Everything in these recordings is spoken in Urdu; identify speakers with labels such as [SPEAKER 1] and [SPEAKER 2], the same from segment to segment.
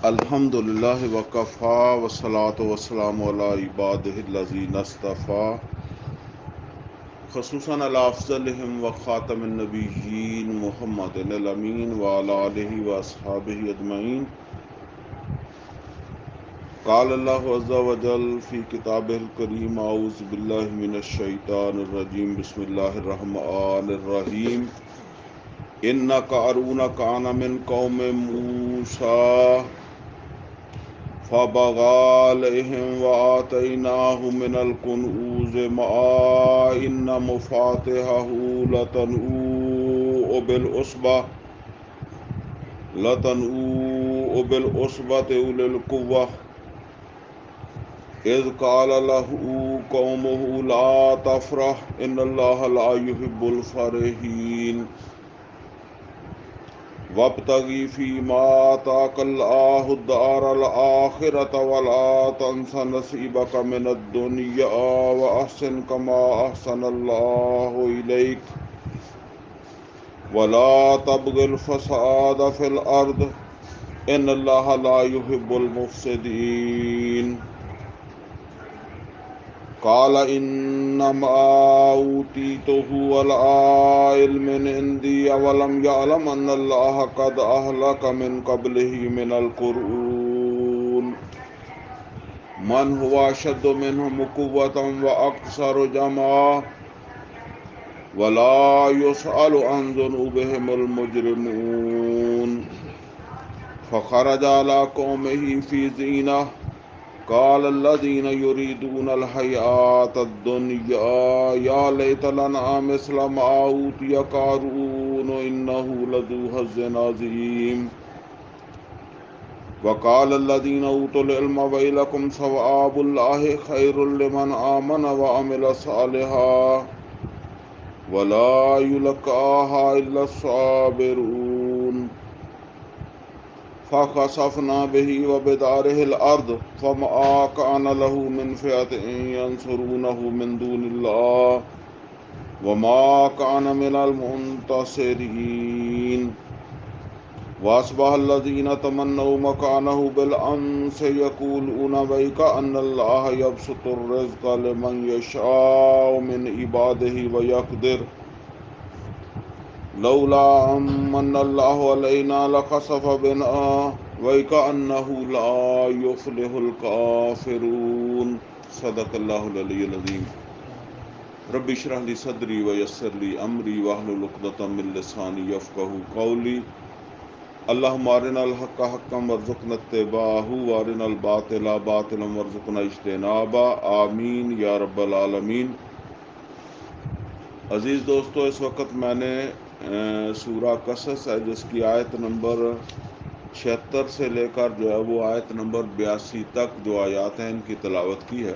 [SPEAKER 1] الحمدللہ وکفا والصلاۃ والسلام علی عبادہ الذین اصطفیٰ خصوصاً علی افضلہم وخاتم النبیین محمد الامین وعلی آلہ واصحابہ اجمعین۔ قال اللہ عز وجل فی کتابہ الکریم اعوذ باللہ من الشیطان الرجیم بسم اللہ الرحمن الرحیم۔ ان قارون کان من قوم موسیٰ فبغى عليهم وآتيناه من الكنوز ما إن مفاتحه لتنوء بالعصبة أولي القوة إذ قال له قومه لا تفرح إن الله لا يحب الفرحين وابتغ فيما آتاك الله الدار الآخرة ولا تنس نصيبك من الدنيا وأحسن كما أحسن الله إليك ولا تبغ الفساد في الأرض إن الله لا يحب المفسدين قال إنما أوتيته على علم عندي ولم يعلم أن الله قد أهلك من قبله من القرون من هو أشد منهم قوة وأكثر جمعا ولا يسأل عن ذنوبهم المجرمون فخرج على قومه في زينة قال الذين يريدون الحياة الدنيا يا ليت لنا مثل ما أوتي قارون إنه لذو حظ عظيم وقال الذين أوتوا العلم ويلكم ثواب الله خير لمن آمن وعمل صالحا ولا يلقاها إلا الصابرون فخسفنا به وبداره الأرض فما كان له من فئة ينصرونه من دون الله وما كان من المنتصرين وأصبح الذين تمنوا مكانه بالأمس يقولون ويك أن الله يبسط الرزق لمن يشاء من عباده ويقدر لولا أمن الله علينا لخسف بنا وكأنه لا يفلح الكافرون صدق الله العلي العظيم رب اشرح لي صدري ويسر لي أمري واحلل عقدة من لساني يفقهوا قولي اللهم أرنا الحق حقا وارزقنا اتباعه وأرنا الباطل باطلا وارزقنا اجتنابه آمین یا رب العالمین۔ عزیز دوستو، اس وقت میں نے سورہ قصص ہے جس کی آیت نمبر 76 سے لے کر جو ہے وہ آیت نمبر 82 تک جو آیات ہیں ان کی تلاوت کی ہے۔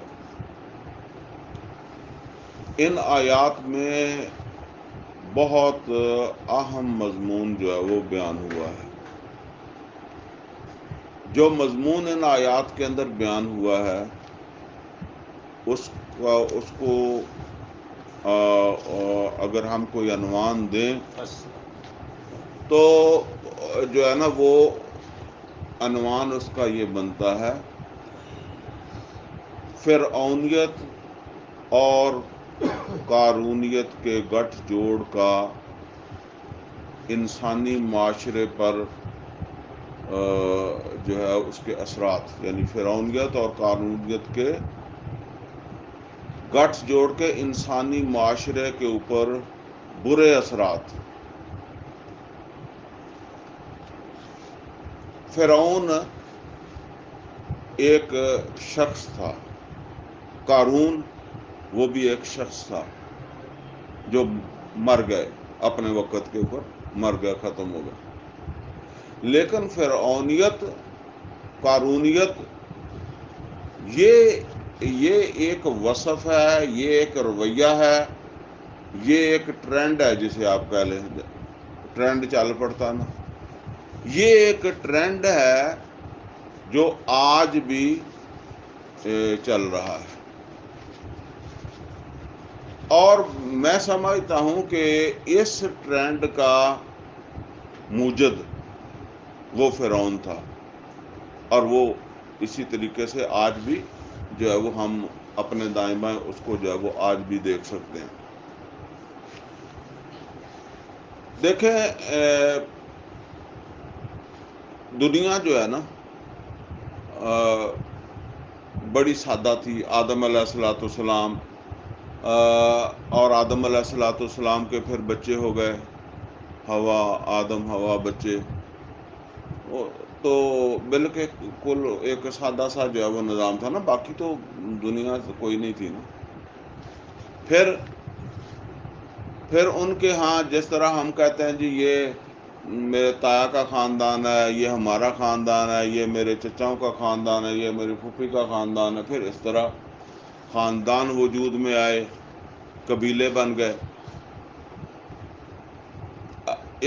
[SPEAKER 1] ان آیات میں بہت اہم مضمون جو ہے وہ بیان ہوا ہے۔ جو مضمون ان آیات کے اندر بیان ہوا ہے اس کو اگر ہم کوئی عنوان دیں تو جو ہے نا وہ عنوان اس کا یہ بنتا ہے فرعونیت اور قارونیت کے گٹھ جوڑ کا انسانی معاشرے پر جو ہے اس کے اثرات، یعنی فرعونیت اور قارونیت کے گٹھ جوڑ کے انسانی معاشرے کے اوپر برے اثرات۔ فرعون ایک شخص تھا، قارون وہ بھی ایک شخص تھا جو مر گئے، اپنے وقت کے اوپر مر گئے، ختم ہو گئے۔ لیکن فرعونیت، قارونیت یہ ایک وصف ہے، یہ ایک رویہ ہے، یہ ایک ٹرینڈ ہے، جسے آپ کہہ لیں ٹرینڈ چل پڑتا نا، یہ ایک ٹرینڈ ہے جو آج بھی چل رہا ہے۔ اور میں سمجھتا ہوں کہ اس ٹرینڈ کا موجد وہ فرعون تھا، اور وہ اسی طریقے سے آج بھی جو ہے وہ ہم اپنے دائیں بائیں اس کو جو ہے وہ آج بھی دیکھ سکتے ہیں۔ دیکھیں دنیا جو ہے نا بڑی سادہ تھی۔ آدم علیہ الصلوۃ والسلام اور آدم علیہ الصلوۃ والسلام کے پھر بچے ہو گئے، ہوا، آدم ہوا بچے، تو بالکل ایک سادہ سا جو ہے وہ نظام تھا نا، باقی تو دنیا کوئی نہیں تھی نا۔ پھر ان کے ہاں جس طرح ہم کہتے ہیں جی یہ میرے تایا کا خاندان ہے، یہ ہمارا خاندان ہے، یہ میرے چچاؤں کا خاندان ہے، یہ میری پھوپھی کا خاندان ہے، پھر اس طرح خاندان وجود میں آئے، قبیلے بن گئے۔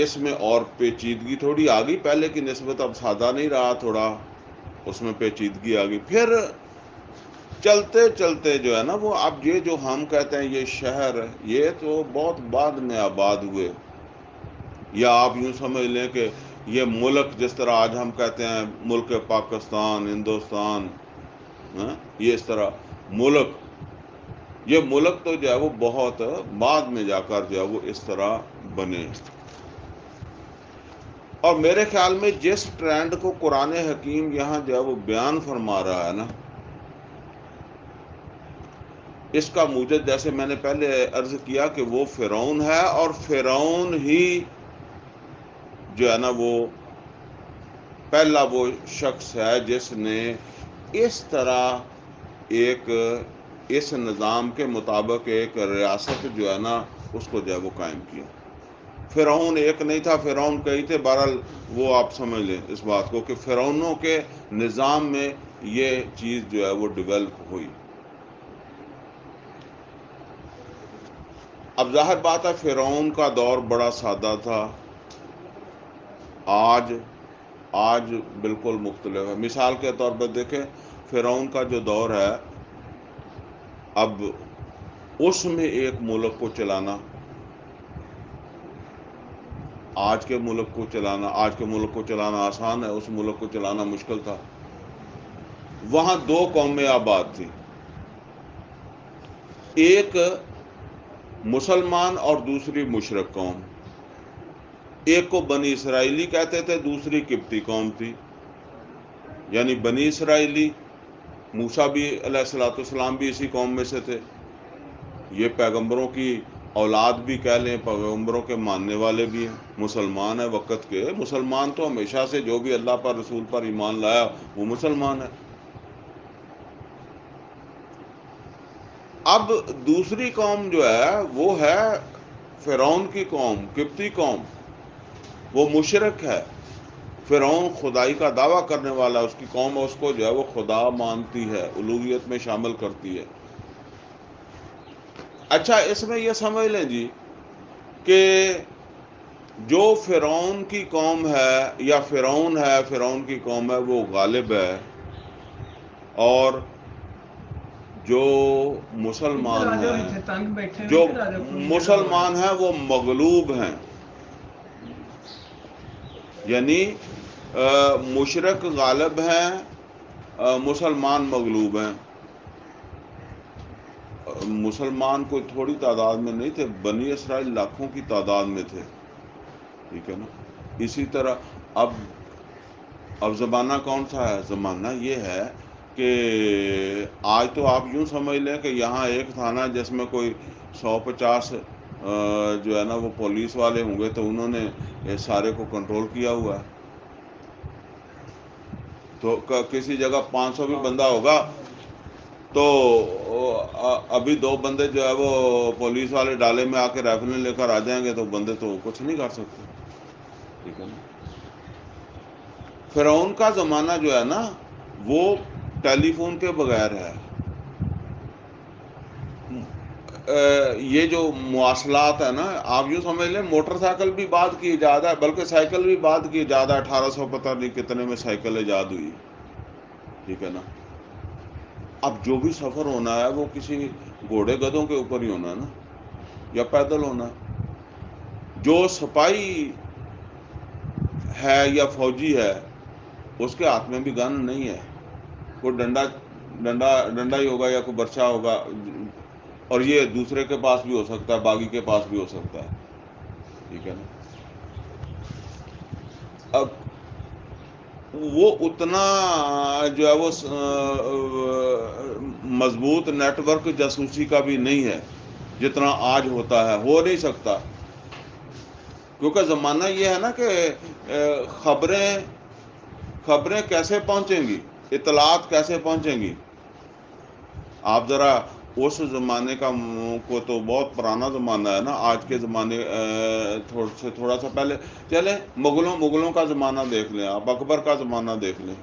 [SPEAKER 1] اس میں اور پیچیدگی تھوڑی آ گئی، پہلے کی نسبت اب سادہ نہیں رہا، تھوڑا اس میں پیچیدگی آ گئی۔ پھر چلتے چلتے جو ہے نا وہ اب یہ جو ہم کہتے ہیں یہ شہر، یہ تو بہت بعد میں آباد ہوئے، یا آپ یوں سمجھ لیں کہ یہ ملک جس طرح آج ہم کہتے ہیں ملک پاکستان، ہندوستان، یہ اس طرح ملک، یہ ملک تو جو ہے وہ بہت بعد میں جا کر جو ہے وہ اس طرح بنے۔ اور میرے خیال میں جس ٹرینڈ کو قرآن حکیم یہاں جو ہے وہ بیان فرما رہا ہے نا، اس کا موجد جیسے میں نے پہلے عرض کیا کہ وہ فرعون ہے، اور فرعون ہی جو ہے نا وہ پہلا وہ شخص ہے جس نے اس طرح اس نظام کے مطابق ایک ریاست جو ہے نا اس کو جو ہے وہ قائم کیا۔ فرعون ایک نہیں تھا، فرعون کئی تھے، بہرحال وہ آپ سمجھ لیں اس بات کو کہ فرعونوں کے نظام میں یہ چیز جو ہے وہ ڈیولپ ہوئی۔ اب ظاہر بات ہے فرعون کا دور بڑا سادہ تھا، آج بالکل مختلف ہے۔ مثال کے طور پر دیکھیں فرعون کا جو دور ہے، اب اس میں ایک ملک کو چلانا، آج کے ملک کو چلانا آسان ہے، اس ملک کو چلانا مشکل تھا۔ وہاں دو قومیں آباد تھیں، ایک مسلمان اور دوسری مشرک قوم۔ ایک کو بنی اسرائیلی کہتے تھے، دوسری قبطی قوم تھی۔ یعنی بنی اسرائیلی، موسیٰ بھی علیہ الصلوۃ والسلام بھی اسی قوم میں سے تھے، یہ پیغمبروں کی اولاد بھی کہہ لیں، پیغمبروں کے ماننے والے بھی ہیں، مسلمان ہیں وقت کے، مسلمان تو ہمیشہ سے جو بھی اللہ پر رسول پر ایمان لایا وہ مسلمان ہے۔ اب دوسری قوم جو ہے وہ ہے فرعون کی قوم، قبطی قوم، وہ مشرک ہے، فرعون خدائی کا دعویٰ کرنے والا، اس کی قوم اس کو جو ہے وہ خدا مانتی ہے، الوہیت میں شامل کرتی ہے۔ اچھا اس میں یہ سمجھ لیں جی کہ جو فرعون کی قوم ہے یا فرعون کی قوم ہے وہ غالب ہے، اور جو مسلمان ہیں وہ مغلوب ہیں، یعنی مشرک غالب ہیں، مسلمان مغلوب ہیں۔ مسلمان کوئی تھوڑی تعداد میں نہیں تھے، بنی اسرائیل لاکھوں کی تعداد میں تھے، ٹھیک ہے نا۔ اسی طرح اب زمانہ کون سا ہے؟ زمانہ یہ ہے کہ آج تو آپ یوں سمجھ لیں کہ یہاں ایک تھانہ جس میں کوئی 150 جو ہے نا وہ پولیس والے ہوں گے، تو انہوں نے سارے کو کنٹرول کیا ہوا ہے۔ تو کسی جگہ 500 بھی بندہ ہوگا تو ابھی 2 بندے جو ہے وہ پولیس والے ڈالے میں آ کے رائفلیں لے کر آ جائیں گے تو بندے تو کچھ نہیں کر سکتے، ٹھیک ہے نا۔ فرعون کا زمانہ جو ہے نا وہ ٹیلی فون کے بغیر ہے، یہ جو مواصلات ہے نا، آپ یوں سمجھ لیں موٹر سائیکل بھی بعد کی ایجاد ہے، بلکہ سائیکل بھی بعد کی ایجاد ہے، 1800 پتہ نہیں کتنے میں سائیکل ایجاد ہوئی، ٹھیک ہے نا۔ اب جو بھی سفر ہونا ہے وہ کسی گھوڑے گدھوں کے اوپر ہی ہونا ہے نا، یا پیدل ہونا ہے۔ جو سپاہی ہے یا فوجی ہے، اس کے ہاتھ میں بھی گن نہیں ہے، کوئی ڈنڈا ہی ہوگا یا کوئی برچہ ہوگا، اور یہ دوسرے کے پاس بھی ہو سکتا ہے، باغی کے پاس بھی ہو سکتا ہے، ٹھیک ہے نا۔ اب وہ اتنا جو ہے وہ مضبوط نیٹ ورک جاسوسی کا بھی نہیں ہے جتنا آج ہوتا ہے، ہو نہیں سکتا، کیونکہ زمانہ یہ ہے نا کہ خبریں کیسے پہنچیں گی، اطلاعات کیسے پہنچیں گی۔ آپ ذرا اس زمانے کو تو بہت پرانا زمانہ ہے نا، آج کے زمانے سے تھوڑا سا پہلے چلیں، مغلوں کا زمانہ دیکھ لیں، آپ اکبر کا زمانہ دیکھ لیں۔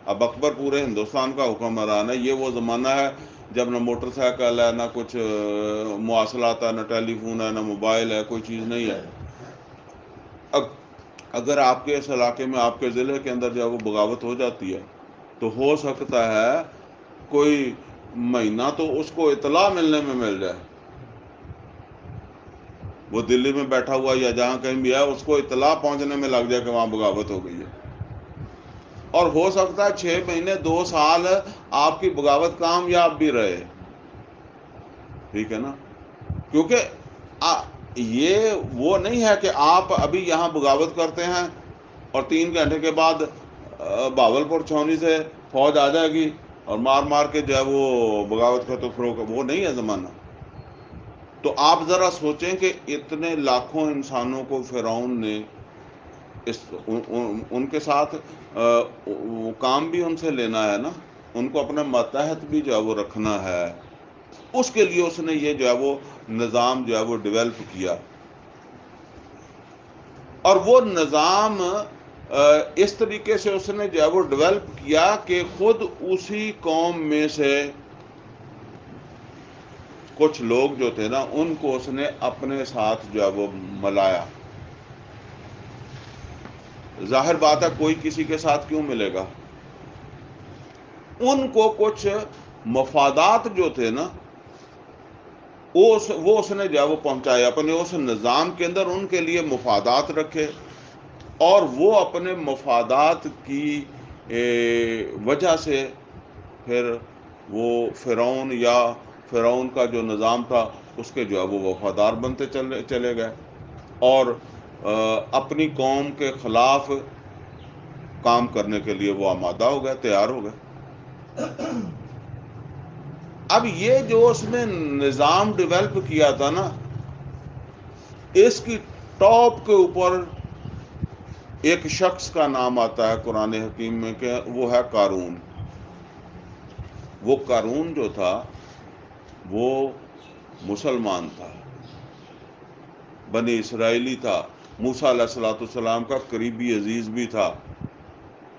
[SPEAKER 1] اب اکبر پورے ہندوستان کا حکمران ہے، یہ وہ زمانہ ہے جب نہ موٹر سائیکل ہے، نہ کچھ مواصلات ہے، نہ ٹیلی فون ہے، نہ موبائل ہے، کوئی چیز نہیں ہے۔ اب اگر آپ کے اس علاقے میں، آپ کے ضلع کے اندر جو ہے وہ بغاوت ہو جاتی ہے، تو ہو سکتا ہے کوئی مہینہ تو اس کو اطلاع ملنے میں مل جائے، وہ دلی میں بیٹھا ہوا یا جہاں کہیں بھی ہے، اس کو اطلاع پہنچنے میں لگ جائے کہ وہاں بغاوت ہو گئی ہے، اور ہو سکتا ہے 6 مہینے 2 سال آپ کی بغاوت کامیاب بھی رہے، ٹھیک ہے نا، کیونکہ یہ وہ نہیں ہے کہ آپ ابھی یہاں بغاوت کرتے ہیں اور 3 گھنٹے کے بعد بہاولپور چھاونی سے فوج آ جائے گی اور مار کے جو ہے وہ بغاوت کا تو فروغ، وہ نہیں ہے زمانہ۔ تو آپ ذرا سوچیں کہ اتنے لاکھوں انسانوں کو فرعون نے ان کے ساتھ کام بھی ان سے لینا ہے نا، ان کو اپنا ماتحت بھی جو ہے وہ رکھنا ہے، اس کے لیے اس نے یہ جو ہے وہ نظام جو ہے وہ ڈیولپ کیا، اور وہ نظام اس طریقے سے اس نے جو ہے وہ ڈیولپ کیا کہ خود اسی قوم میں سے کچھ لوگ جو تھے نا، ان کو اس نے اپنے ساتھ جو ہے وہ ملایا۔ ظاہر بات ہے کوئی کسی کے ساتھ کیوں ملے گا، ان کو کچھ مفادات جو تھے نا، وہ اس نے جو ہے وہ پہنچائے، اپنے اس نظام کے اندر ان کے لیے مفادات رکھے، اور وہ اپنے مفادات کی وجہ سے پھر وہ فرعون کا جو نظام تھا اس کے جو ہے وہ وفادار بنتے چلے گئے، اور اپنی قوم کے خلاف کام کرنے کے لیے وہ آمادہ ہو گئے، تیار ہو گئے۔ اب یہ جو اس نے نظام ڈیولپ کیا تھا نا، اس کی ٹاپ کے اوپر ایک شخص کا نام آتا ہے قرآن حکیم میں کہ وہ ہے قارون۔ وہ قارون جو تھا وہ مسلمان تھا، بنی اسرائیلی تھا، موسیٰ علیہ السلام کا قریبی عزیز بھی تھا،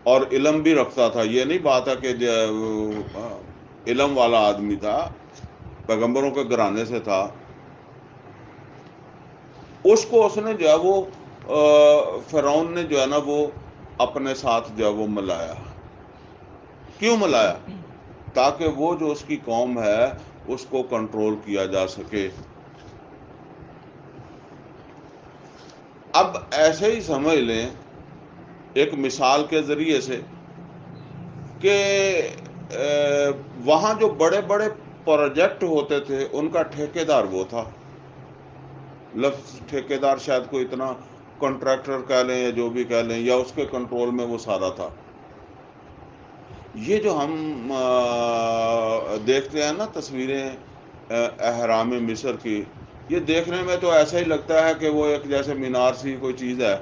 [SPEAKER 1] اور علم بھی رکھتا تھا۔ یہ نہیں بات ہے کہ علم والا آدمی تھا، پیغمبروں کے گھرانے سے تھا۔ اس کو اس نے جو ہے وہ فرعون نے جو ہے نا وہ اپنے ساتھ جو ہے وہ ملایا۔ کیوں ملایا؟ تاکہ وہ جو اس کی قوم ہے اس کو کنٹرول کیا جا سکے۔ اب ایسے ہی سمجھ لیں ایک مثال کے ذریعے سے کہ وہاں جو بڑے بڑے پروجیکٹ ہوتے تھے ان کا ٹھیکیدار وہ تھا۔ لفظ ٹھیکیدار شاید کوئی اتنا، کنٹریکٹر کہہ لیں یا جو بھی کہہ لیں، یا اس کے کنٹرول میں وہ سارا تھا۔ یہ جو ہم دیکھتے ہیں نا تصویریں اہرام مصر کی، یہ دیکھنے میں تو ایسا ہی لگتا ہے کہ وہ ایک جیسے مینار سی کوئی چیز ہے،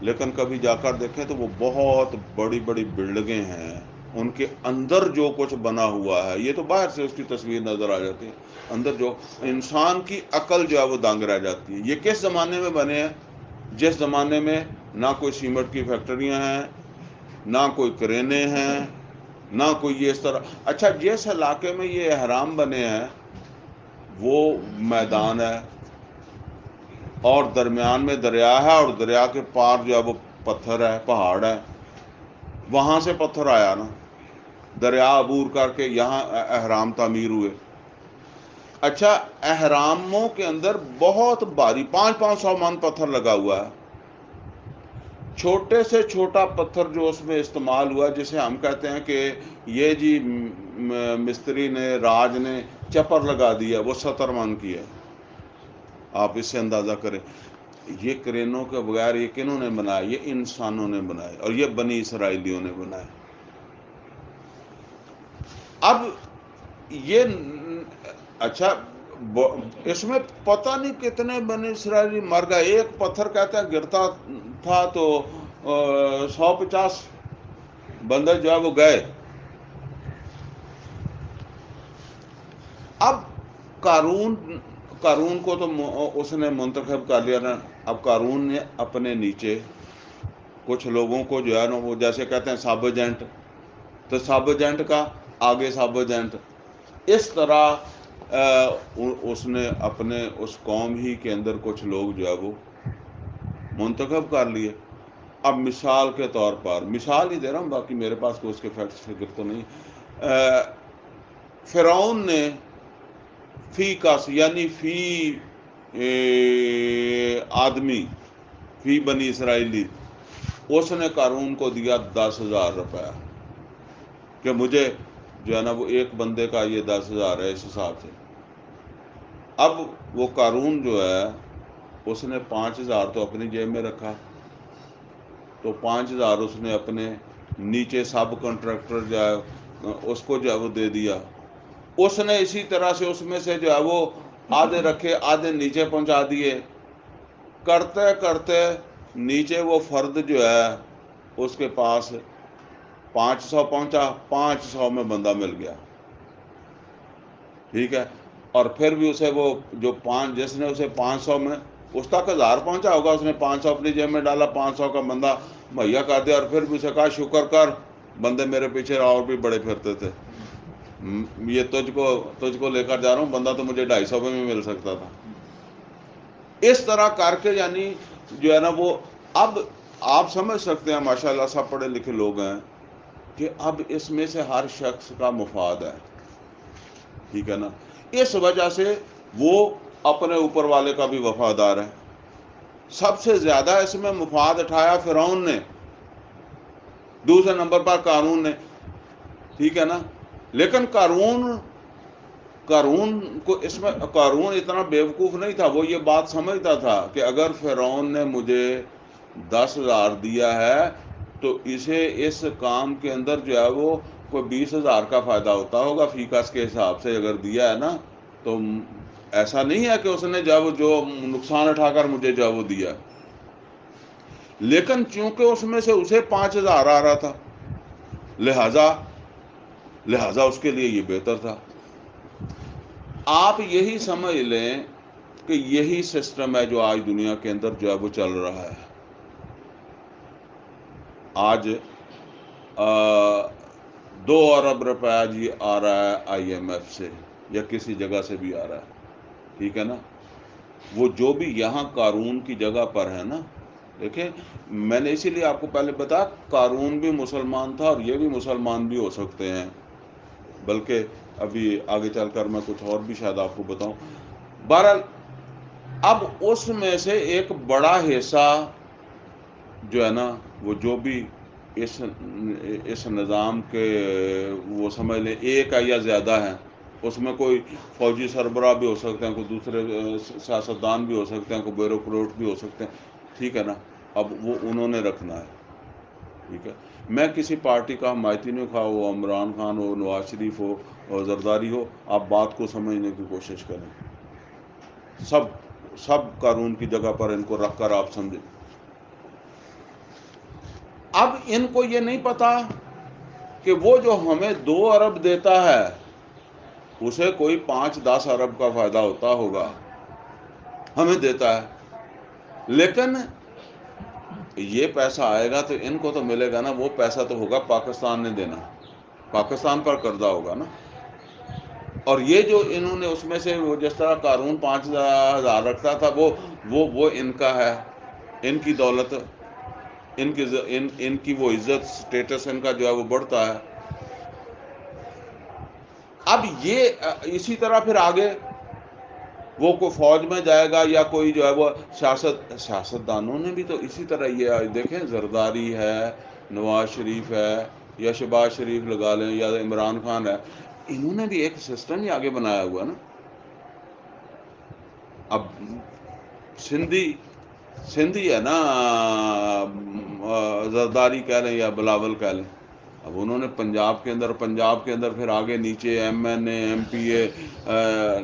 [SPEAKER 1] لیکن کبھی جا کر دیکھیں تو وہ بہت بڑی بڑی بلڈنگیں ہیں، ان کے اندر جو کچھ بنا ہوا ہے، یہ تو باہر سے اس کی تصویر نظر آ جاتی ہے، اندر جو انسان کی عقل جو ہے وہ دنگ رہ جاتی ہے۔ یہ کس زمانے میں بنے ہیں؟ جس زمانے میں نہ کوئی سیمنٹ کی فیکٹریاں ہیں، نہ کوئی کرینے ہیں، نہ کوئی یہ اس طرح۔ اچھا، جس علاقے میں یہ احرام بنے ہیں وہ میدان ہے، اور درمیان میں دریا ہے، اور دریا کے پار جو ہے وہ پتھر ہے، پہاڑ ہے، وہاں سے پتھر آیا نا، دریا عبور کر کے یہاں احرام تعمیر ہوئے۔ اچھا، احراموں کے اندر بہت بھاری 500 من پتھر لگا ہوا ہے، چھوٹے سے چھوٹا پتھر جو اس میں استعمال ہوا، جسے ہم کہتے ہیں کہ یہ جی مستری نے، راج نے چپر لگا دیا، وہ 70 من کی ہے. آپ اس سے اندازہ کریں. یہ کرینوں کے بغیر یہ کنہوں نے بنایا؟ یہ انسانوں نے بنائے، اور یہ بنی اسرائیلیوں نے بنائے. اب یہ اچھا، اس میں پتہ نہیں کتنے بنی اسرائیلی مر گئے. ایک پتھر کہتا ہے گرتا تھا تو 150 بندے جو ہے وہ گئے. اب قارون کو تو اس نے منتخب کر لیا نا. اب قارون نے اپنے نیچے کچھ لوگوں کو جو ہے نا، وہ جیسے کہتے ہیں سب ایجنٹ، تو سب ایجنٹ کا آگے سب ایجنٹ، اس طرح اس نے اپنے اس قوم ہی کے اندر کچھ لوگ جو ہے وہ منتخب کر لیے. اب مثال کے طور پر، مثال ہی دے رہا ہوں، باقی میرے پاس کوئی اس کے فیکٹس فگر تو نہیں. فرعون نے فی کس یعنی فی آدمی، فی بنی اسرائیلی، اس نے قارون کو دیا 10,000 روپیہ کہ مجھے جو ہے نا وہ ایک بندے کا یہ 10,000 ہے اس حساب سے. اب وہ قارون جو ہے اس نے 5,000 تو اپنی جیب میں رکھا، تو 5,000 اس نے اپنے نیچے سب کنٹریکٹر جو ہے اس کو جو ہے وہ دے دیا. اس نے اسی طرح سے اس میں سے جو ہے وہ آدھے رکھے، آدھے نیچے پہنچا دیے. کرتے کرتے نیچے وہ فرد جو ہے اس کے پاس 500 پہنچا، 500 میں بندہ مل گیا. ٹھیک ہے. اور پھر بھی اسے وہ جو جس نے اسے 500 میں، اس تک 1,000 پہنچا ہوگا، اس نے 500 اپنی جیب میں ڈالا، 500 کا بندہ مہیا کر دیا. اور پھر بھی اسے کہا شکر کر، بندے میرے پیچھے اور بھی بڑے پھرتے تھے، یہ تجھ کو لے کر جا رہا ہوں، بندہ تو مجھے 250 میں مل سکتا تھا. اس طرح کر کے یعنی جو ہے نا وہ، اب آپ سمجھ سکتے ہیں ماشاءاللہ سب پڑھے لکھے لوگ ہیں کہ اب اس میں سے ہر شخص کا مفاد ہے. ٹھیک ہے نا. اس وجہ سے وہ اپنے اوپر والے کا بھی وفادار ہے. سب سے زیادہ اس میں مفاد اٹھایا فرعون نے، دوسرے نمبر پر قارون نے. ٹھیک ہے نا. لیکن قارون کو اس میں، قارون اتنا بیوقوف نہیں تھا. وہ یہ بات سمجھتا تھا کہ اگر فرعون نے مجھے 10,000 دیا ہے تو اسے اس کام کے اندر جو ہے وہ کوئی 20,000 کا فائدہ ہوتا ہوگا فی کس کے حساب سے اگر دیا ہے نا. تو ایسا نہیں ہے کہ اس نے جو نقصان اٹھا کر مجھے جو وہ دیا. لیکن چونکہ اس میں سے اسے 5,000 آ رہا تھا، لہذا اس کے لیے یہ بہتر تھا. آپ یہی سمجھ لیں کہ یہی سسٹم ہے جو آج دنیا کے اندر جو ہے وہ چل رہا ہے. آج 2 ارب روپیہ جی آ رہا ہے IMF سے یا کسی جگہ سے بھی آ رہا ہے. ٹھیک ہے نا. وہ جو بھی یہاں قارون کی جگہ پر ہے نا، دیکھیں میں نے اسی لیے آپ کو پہلے بتایا قارون بھی مسلمان تھا اور یہ بھی مسلمان بھی ہو سکتے ہیں، بلکہ ابھی آگے چل کر میں کچھ اور بھی شاید آپ کو بتاؤں. بہرحال اب اس میں سے ایک بڑا حصہ جو ہے نا وہ جو بھی اس نظام کے وہ سمجھ لیں ایک ہے یا زیادہ ہیں، اس میں کوئی فوجی سربراہ بھی ہو سکتے ہیں، کوئی دوسرے سیاستدان بھی ہو سکتے ہیں، کوئی بیوروکریٹ بھی ہو سکتے ہیں. ٹھیک ہے نا. اب وہ انہوں نے رکھنا ہے. ٹھیک ہے. میں کسی پارٹی کا حمایتی نہیں ہوا، وہ عمران خان ہو، نواز شریف ہو اور زرداری ہو. آپ بات کو سمجھنے کی کوشش کریں. سب قانون کی جگہ پر ان کو رکھ کر آپ سمجھیں. اب ان کو یہ نہیں پتا کہ وہ جو ہمیں 2 ارب دیتا ہے اسے کوئی 5-10 ارب کا فائدہ ہوتا ہوگا، ہمیں دیتا ہے. لیکن یہ پیسہ آئے گا تو ان کو تو ملے گا نا، وہ پیسہ تو ہوگا پاکستان نے دینا، پاکستان پر قرضہ ہوگا نا. اور یہ جو انہوں نے اس میں سے وہ جس طرح قارون 5,000 رکھتا تھا وہ ان کا ہے، ان کی دولت، ان کی وہ عزت، سٹیٹس ان کا جو ہے وہ بڑھتا ہے. اب یہ اسی طرح پھر آگے وہ کوئی فوج میں جائے گا یا کوئی جو ہے وہ سیاستدانوں نے بھی تو اسی طرح یہ دیکھیں، زرداری ہے، نواز شریف ہے، یا شہباز شریف لگا لیں، یا عمران خان ہے، انہوں نے بھی ایک سسٹم ہی آگے بنایا ہوا نا. اب سندھی ہے نا، زرداری کہہ لیں یا بلاول کہہ لیں، اب انہوں نے پنجاب کے اندر پھر آگے نیچے ایم این اے، ایم پی اے،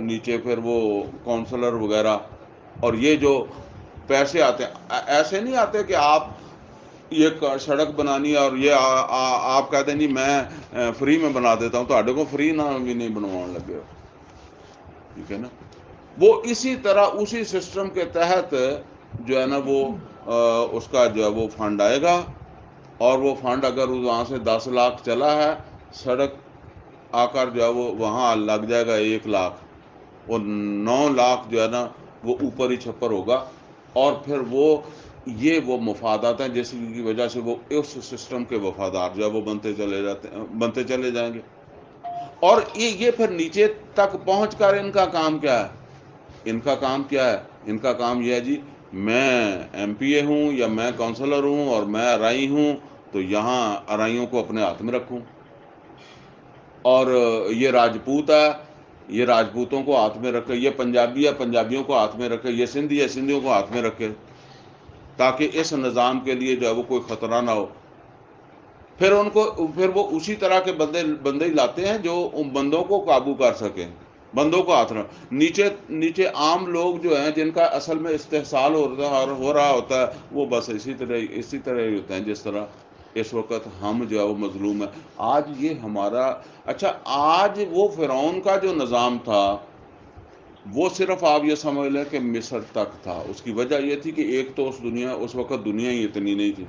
[SPEAKER 1] نیچے پھر وہ کونسلر وغیرہ، اور یہ جو پیسے آتے ہیں ایسے نہیں آتے کہ آپ یہ سڑک بنانی ہے اور یہ آپ کہتے ہیں جی میں فری میں بنا دیتا ہوں، تو کو فری نہ بھی نہیں بنوانے لگے ہو. ٹھیک ہے نا. وہ اسی طرح اسی سسٹم کے تحت جو ہے نا وہ اس کا جو ہے وہ فنڈ آئے گا، اور وہ فنڈ اگر وہاں سے 10 لاکھ چلا ہے، سڑک آ کر جو ہے وہ وہاں لگ جائے گا 1 لاکھ، اور 9 لاکھ جو ہے نا وہ اوپر ہی چھپر ہوگا. اور پھر وہ مفادات ہیں جس کی وجہ سے وہ اس سسٹم کے وفادار جو ہے وہ بنتے چلے جائیں گے. اور یہ پھر نیچے تک پہنچ کر ان کا کام کیا ہے؟ ان کا کام یہ ہے جی، میں ایم پی اے ہوں یا میں کونسلر ہوں اور میں ارائی ہوں، تو یہاں ارائیوں کو اپنے ہاتھ میں رکھوں، اور یہ راجپوت ہے، یہ راجپوتوں کو ہاتھ میں رکھے، یہ پنجابی ہے، پنجابیوں کو ہاتھ میں رکھے، یہ سندھی ہے، سندھیوں کو ہاتھ میں رکھے، تاکہ اس نظام کے لیے جو ہے وہ کوئی خطرہ نہ ہو. پھر وہ اسی طرح کے بندے ہی لاتے ہیں جو ان بندوں کو قابو کر سکیں، بندوں کو ہاتھ رکھ. نیچے عام لوگ جو ہیں جن کا اصل میں استحصال ہو رہا ہوتا ہے، وہ بس اسی طرح ہی ہوتے ہیں جس طرح اس وقت ہم جو ہے وہ مظلوم ہیں. آج یہ ہمارا اچھا، آج وہ فرعون کا جو نظام تھا وہ صرف آپ یہ سمجھ لیں کہ مصر تک تھا. اس کی وجہ یہ تھی کہ ایک تو اس وقت دنیا ہی اتنی نہیں تھی،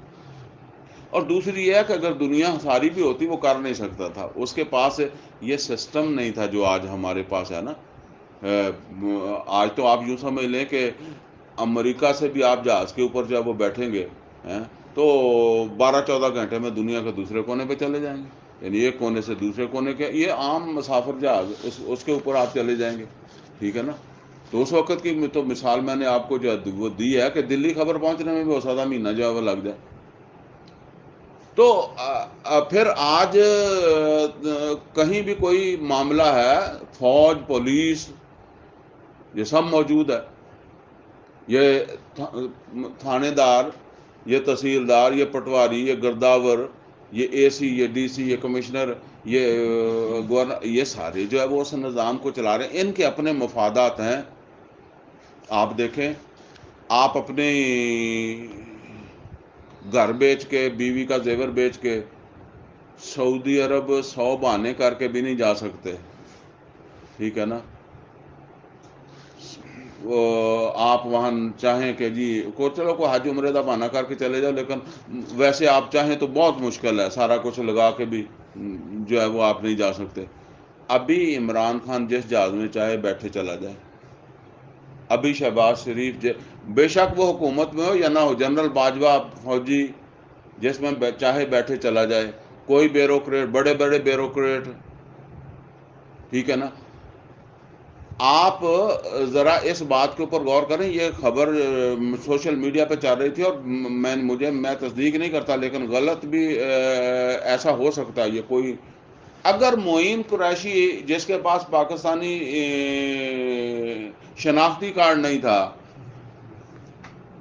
[SPEAKER 1] اور دوسری یہ ہے کہ اگر دنیا ساری بھی ہوتی وہ کر نہیں سکتا تھا. اس کے پاس یہ سسٹم نہیں تھا جو آج ہمارے پاس ہے نا. آج تو آپ یوں سمجھ لیں کہ امریکہ سے بھی آپ جہاز کے اوپر جب وہ بیٹھیں گے تو 12-14 گھنٹے میں دنیا کے دوسرے کونے پہ چلے جائیں گے. یعنی ایک کونے سے دوسرے کونے کے، یہ عام مسافر جہاز، اس کے اوپر آپ چلے جائیں گے. ٹھیک ہے نا. تو اس وقت کی تو مثال میں نے آپ کو جو وہ دی ہے کہ دلی خبر پہنچنے میں بھی ہو سکتا مہینہ جو ہے وہ لگ جائے. تو پھر آج کہیں بھی کوئی معاملہ ہے، فوج، پولیس، یہ سب موجود ہے. یہ تھانے دار، یہ تحصیلدار، یہ پٹواری، یہ گرداور، یہ اے سی، یہ ڈی سی، یہ کمشنر، یہ گورنر، یہ سارے جو ہے وہ اس نظام کو چلا رہے ہیں. ان کے اپنے مفادات ہیں. آپ دیکھیں، آپ اپنے گھر بیچ کے، بیوی کا زیور بیچ کے سعودی عرب 100 بہانے کر کے بھی نہیں جا سکتے. ٹھیک ہے نا. آپ وہاں چاہیں کہ جی چلو کوئی حج عمرے کا بہانہ کر کے چلے جاؤ، لیکن ویسے آپ چاہیں تو بہت مشکل ہے، سارا کچھ لگا کے بھی جو ہے وہ آپ نہیں جا سکتے. ابھی عمران خان جس جہاز میں چاہے بیٹھے چلا جائے، ابھی شہباز شریف بے شک وہ حکومت میں ہو یا نہ ہو، جنرل باجوہ فوجی جس میں چاہے بیٹھے چلا جائے، کوئی بیوروکریٹ، بڑے بڑے بیوروکریٹ. ٹھیک ہے نا. آپ ذرا اس بات کے اوپر غور کریں. یہ خبر سوشل میڈیا پہ چل رہی تھی، اور میں تصدیق نہیں کرتا، لیکن غلط بھی ایسا ہو سکتا ہے. یہ کوئی اگر معین قریشی جس کے پاس پاکستانی شناختی کارڈ نہیں تھا،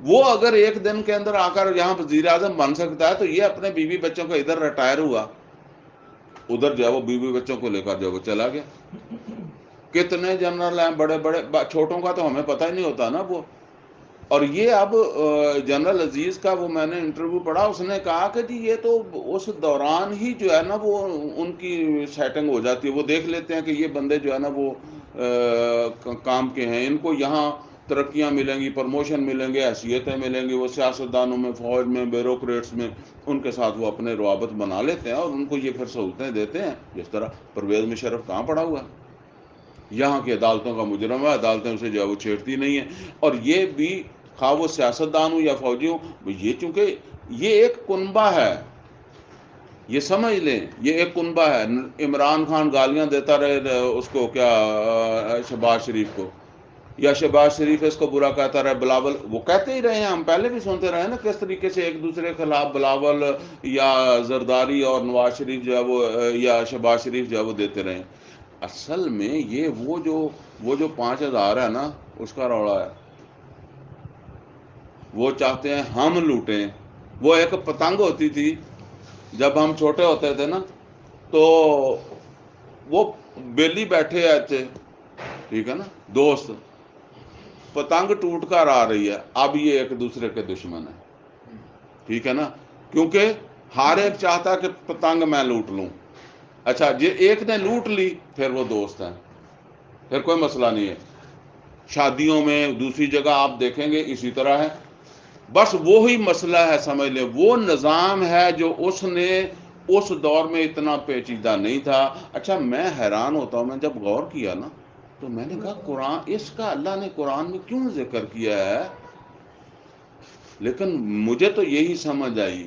[SPEAKER 1] وہ اگر ایک دن کے اندر آ کر یہاں وزیر اعظم بن سکتا ہے، تو یہ اپنے بیوی بچوں کو ادھر ریٹائر ہوا، ادھر جو ہے وہ بیوی بچوں کو لے کر جو وہ چلا گیا. کتنے جنرل ہیں بڑے بڑے، چھوٹوں کا تو ہمیں پتہ ہی نہیں ہوتا نا وہ. اور یہ اب جنرل عزیز کا وہ میں نے انٹرویو پڑھا، اس نے کہا کہ جی یہ تو اس دوران ہی جو ہے نا وہ ان کی سیٹنگ ہو جاتی ہے. وہ دیکھ لیتے ہیں کہ یہ بندے جو ہے نا وہ کام کے ہیں، ان کو یہاں ترقیاں ملیں گی، پروموشن ملیں گے، حیثیتیں ملیں گی. وہ سیاستدانوں میں، فوج میں، بیوروکریٹس میں ان کے ساتھ وہ اپنے روابط بنا لیتے ہیں، اور ان کو یہ پھر سہولتیں دیتے ہیں. جس طرح پرویز مشرف کہاں پڑا ہوا ہے، یہاں کی عدالتوں کا مجرم ہے، عدالتیں اسے جو ہے وہ چھیڑتی نہیں ہیں. اور یہ بھی خواہ وہ سیاستدان ہوں یا فوجی ہوں، یہ چونکہ یہ ایک کنبہ ہے، یہ سمجھ لیں یہ ایک کنبہ ہے. عمران خان گالیاں دیتا رہے اس کو، کیا شہباز شریف کو، یا شہباز شریف اس کو برا کہتا رہے، بلاول، وہ کہتے ہی رہے ہیں، ہم پہلے بھی سنتے رہے نا کس طریقے سے ایک دوسرے کے خلاف بلاول یا زرداری اور نواز شریف جو ہے وہ یا شہباز شریف جو ہے وہ دیتے رہے. اصل میں یہ وہ جو 5,000 ہے نا اس کا روڑا ہے. وہ چاہتے ہیں ہم لوٹیں. وہ ایک پتنگ ہوتی تھی جب ہم چھوٹے ہوتے تھے نا، تو وہ بیلی بیٹھے آتے، ٹھیک ہے نا، دوست، پتنگ ٹوٹ کر آ رہی ہے، اب یہ ایک دوسرے کے دشمن ہیں، ٹھیک ہے نا، کیونکہ ہر ایک چاہتا کہ پتنگ میں لوٹ لوں. اچھا جی ایک نے لوٹ لی پھر وہ دوست ہیں، پھر کوئی مسئلہ نہیں ہے. شادیوں میں دوسری جگہ آپ دیکھیں گے اسی طرح ہے. بس وہی مسئلہ ہے، سمجھ لیں وہ نظام ہے جو اس نے اس دور میں اتنا پیچیدہ نہیں تھا. اچھا میں حیران ہوتا ہوں، میں جب غور کیا نا تو میں نے کہا قرآن اس کا اللہ نے قرآن میں کیوں ذکر کیا ہے؟ لیکن مجھے تو یہی سمجھ آئی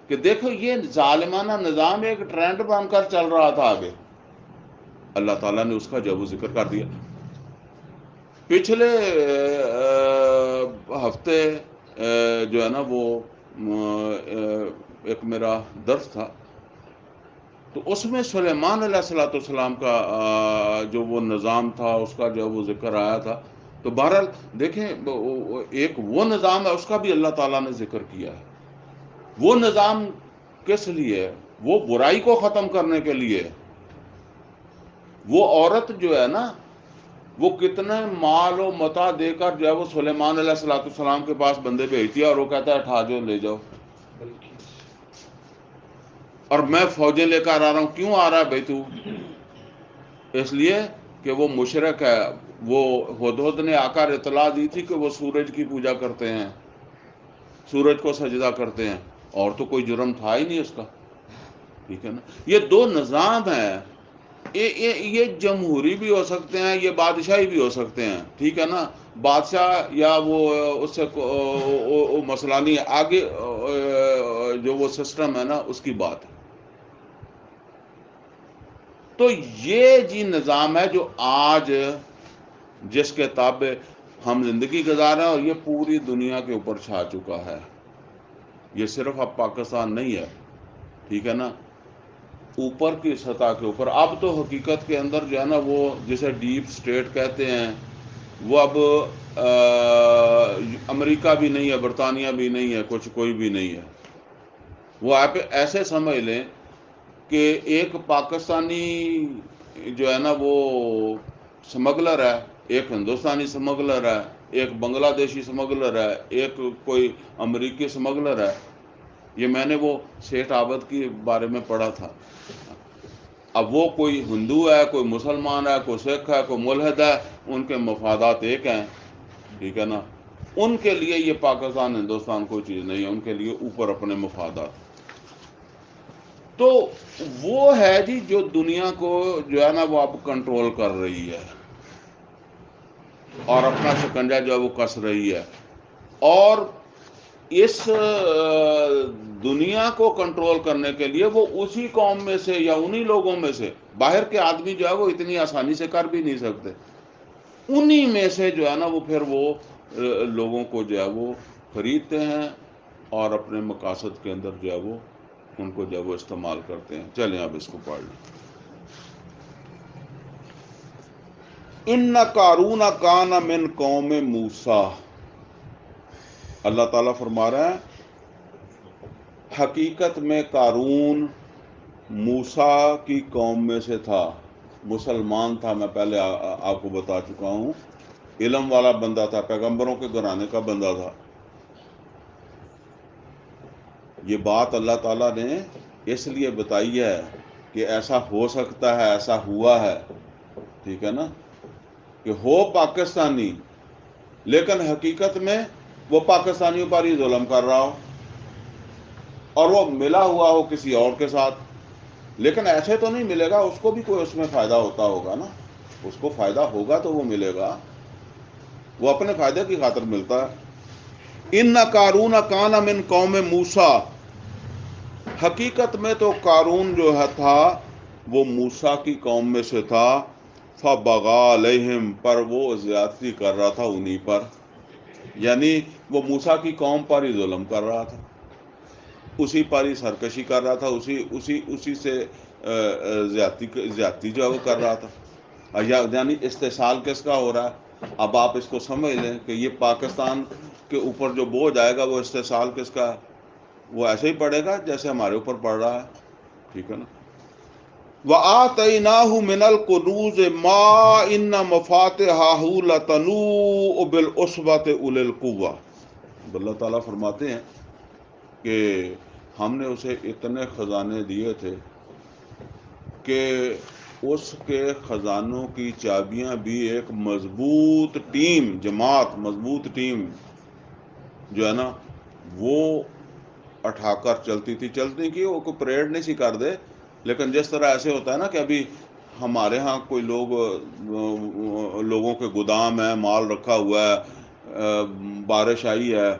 [SPEAKER 1] کہ دیکھو یہ ظالمانہ نظام ایک ٹرینڈ بن کر چل رہا تھا آگے، اللہ تعالیٰ نے اس کا جب ذکر کر دیا. پچھلے ہفتے جو ہے نا وہ ایک میرا درس تھا، تو اس میں سلیمان علیہ السلام کا جو وہ نظام تھا اس کا جو وہ ذکر آیا تھا. تو بہرحال دیکھیں ایک وہ نظام ہے اس کا بھی اللہ تعالیٰ نے ذکر کیا ہے. وہ نظام کس لیے ہے؟ وہ برائی کو ختم کرنے کے لیے. وہ عورت جو ہے نا وہ کتنے مال و متا دے کر جو ہے وہ سلیمان علیہ السلام کے پاس بندے بھیجتی ہے اور وہ کہتا ہے اٹھا جو لے جاؤ، اور میں فوجیں لے کر آ رہا ہوں. کیوں آ رہا ہے بھائی تو؟ اس لیے کہ وہ مشرک ہے. وہ ہدہد نے آ کر اطلاع دی تھی کہ وہ سورج کی پوجا کرتے ہیں، سورج کو سجدہ کرتے ہیں، اور تو کوئی جرم تھا ہی نہیں اس کا، ٹھیک ہے نا. یہ دو نظام ہیں، یہ جمہوری بھی ہو سکتے ہیں، یہ بادشاہی بھی ہو سکتے ہیں، ٹھیک ہے نا. بادشاہ یا وہ اس سے مسئلہ نہیں ہے، آگے جو وہ سسٹم ہے نا اس کی بات ہے. تو یہ جی نظام ہے جو آج جس کے تابع ہم زندگی گزار رہے ہیں، اور یہ پوری دنیا کے اوپر چھا چکا ہے. یہ صرف اب پاکستان نہیں ہے، ٹھیک ہے نا، اوپر کی سطح کے اوپر. اب تو حقیقت کے اندر جو ہے نا وہ جسے ڈیپ سٹیٹ کہتے ہیں، وہ اب امریکہ بھی نہیں ہے، برطانیہ بھی نہیں ہے، کچھ کوئی بھی نہیں ہے. وہ آپ ایسے سمجھ لیں کہ ایک پاکستانی جو ہے نا وہ سمگلر ہے، ایک ہندوستانی سمگلر ہے، ایک بنگلہ دیشی سمگلر ہے، ایک کوئی امریکی سمگلر ہے. یہ میں نے وہ سیٹھ عابد کے بارے میں پڑھا تھا. اب وہ کوئی ہندو ہے، کوئی مسلمان ہے، کوئی سکھ ہے، کوئی ملحد ہے، ان کے مفادات ایک ہیں، ٹھیک ہے نا. ان کے لیے یہ پاکستان ہندوستان کوئی چیز نہیں ہے، ان کے لیے اوپر اپنے مفادات. تو وہ ہے جی جو دنیا کو جو ہے نا وہ اب کنٹرول کر رہی ہے اور اپنا شکنجہ جو ہے وہ کس رہی ہے. اور اس دنیا کو کنٹرول کرنے کے لیے وہ اسی قوم میں سے یا انہی لوگوں میں سے، باہر کے آدمی جو ہے وہ اتنی آسانی سے کر بھی نہیں سکتے، انہی میں سے جو ہے نا وہ پھر وہ لوگوں کو جو ہے وہ خریدتے ہیں اور اپنے مقاصد کے اندر جو ہے وہ ان کو جو ہے وہ استعمال کرتے ہیں. چلیں اب اس کو پڑھ لیں. ان قارون کان من قوم موسیٰ، اللہ تعالیٰ فرما رہا ہے حقیقت میں قارون موسیٰ کی قوم میں سے تھا، مسلمان تھا. میں پہلے آپ کو بتا چکا ہوں، علم والا بندہ تھا، پیغمبروں کے گھرانے کا بندہ تھا. یہ بات اللہ تعالیٰ نے اس لیے بتائی ہے کہ ایسا ہو سکتا ہے، ایسا ہوا ہے، ٹھیک ہے نا، کہ ہو پاکستانی لیکن حقیقت میں وہ پاکستانیوں پر ہی ظلم کر رہا ہو اور وہ ملا ہوا ہو کسی اور کے ساتھ. لیکن ایسے تو نہیں ملے گا، اس کو بھی کوئی اس میں فائدہ ہوتا ہوگا نا، اس کو فائدہ ہوگا تو وہ ملے گا، وہ اپنے فائدے کی خاطر ملتا ہے. ان قارون کان من قوم موسیٰ، حقیقت میں تو قارون جو ہے تھا وہ موسیٰ کی قوم میں سے تھا. فبغى علیہم، پر وہ زیادتی کر رہا تھا انہی پر، یعنی وہ موسیٰ کی قوم پر ہی ظلم کر رہا تھا، اسی پر ہی سرکشی کر رہا تھا، اسی سے زیادتی جو ہے وہ کر رہا تھا. یعنی استحصال کس کا ہو رہا ہے؟ اب آپ اس کو سمجھ لیں کہ یہ پاکستان کے اوپر جو بوجھ آئے گا وہ استحصال کس کا ہے؟ وہ ایسے ہی پڑے گا جیسے ہمارے اوپر پڑ رہا ہے. ٹھیک ہے نا. وَآتَيْنَاهُ مِنَ الْكُنُوزِ مَا إِنَّ مَفَاتِحَهُ لَتَنُوءُ بِالْعُصْبَةِ أُولِي الْقُوَّةِ. اللہ تعالیٰ فرماتے ہیں کہ ہم نے اسے اتنے خزانے دیے تھے کہ اس کے خزانوں کی چابیاں بھی ایک مضبوط ٹیم، جماعت، مضبوط ٹیم جو ہے نا وہ اٹھا کر چلتی تھی. چلتی کہ وہ کوئی پریڈ نہیں سی کر دے، لیکن جس طرح ایسے ہوتا ہے نا کہ ابھی ہمارے ہاں کوئی لوگوں کے گودام ہے، مال رکھا ہوا ہے، بارش آئی ہے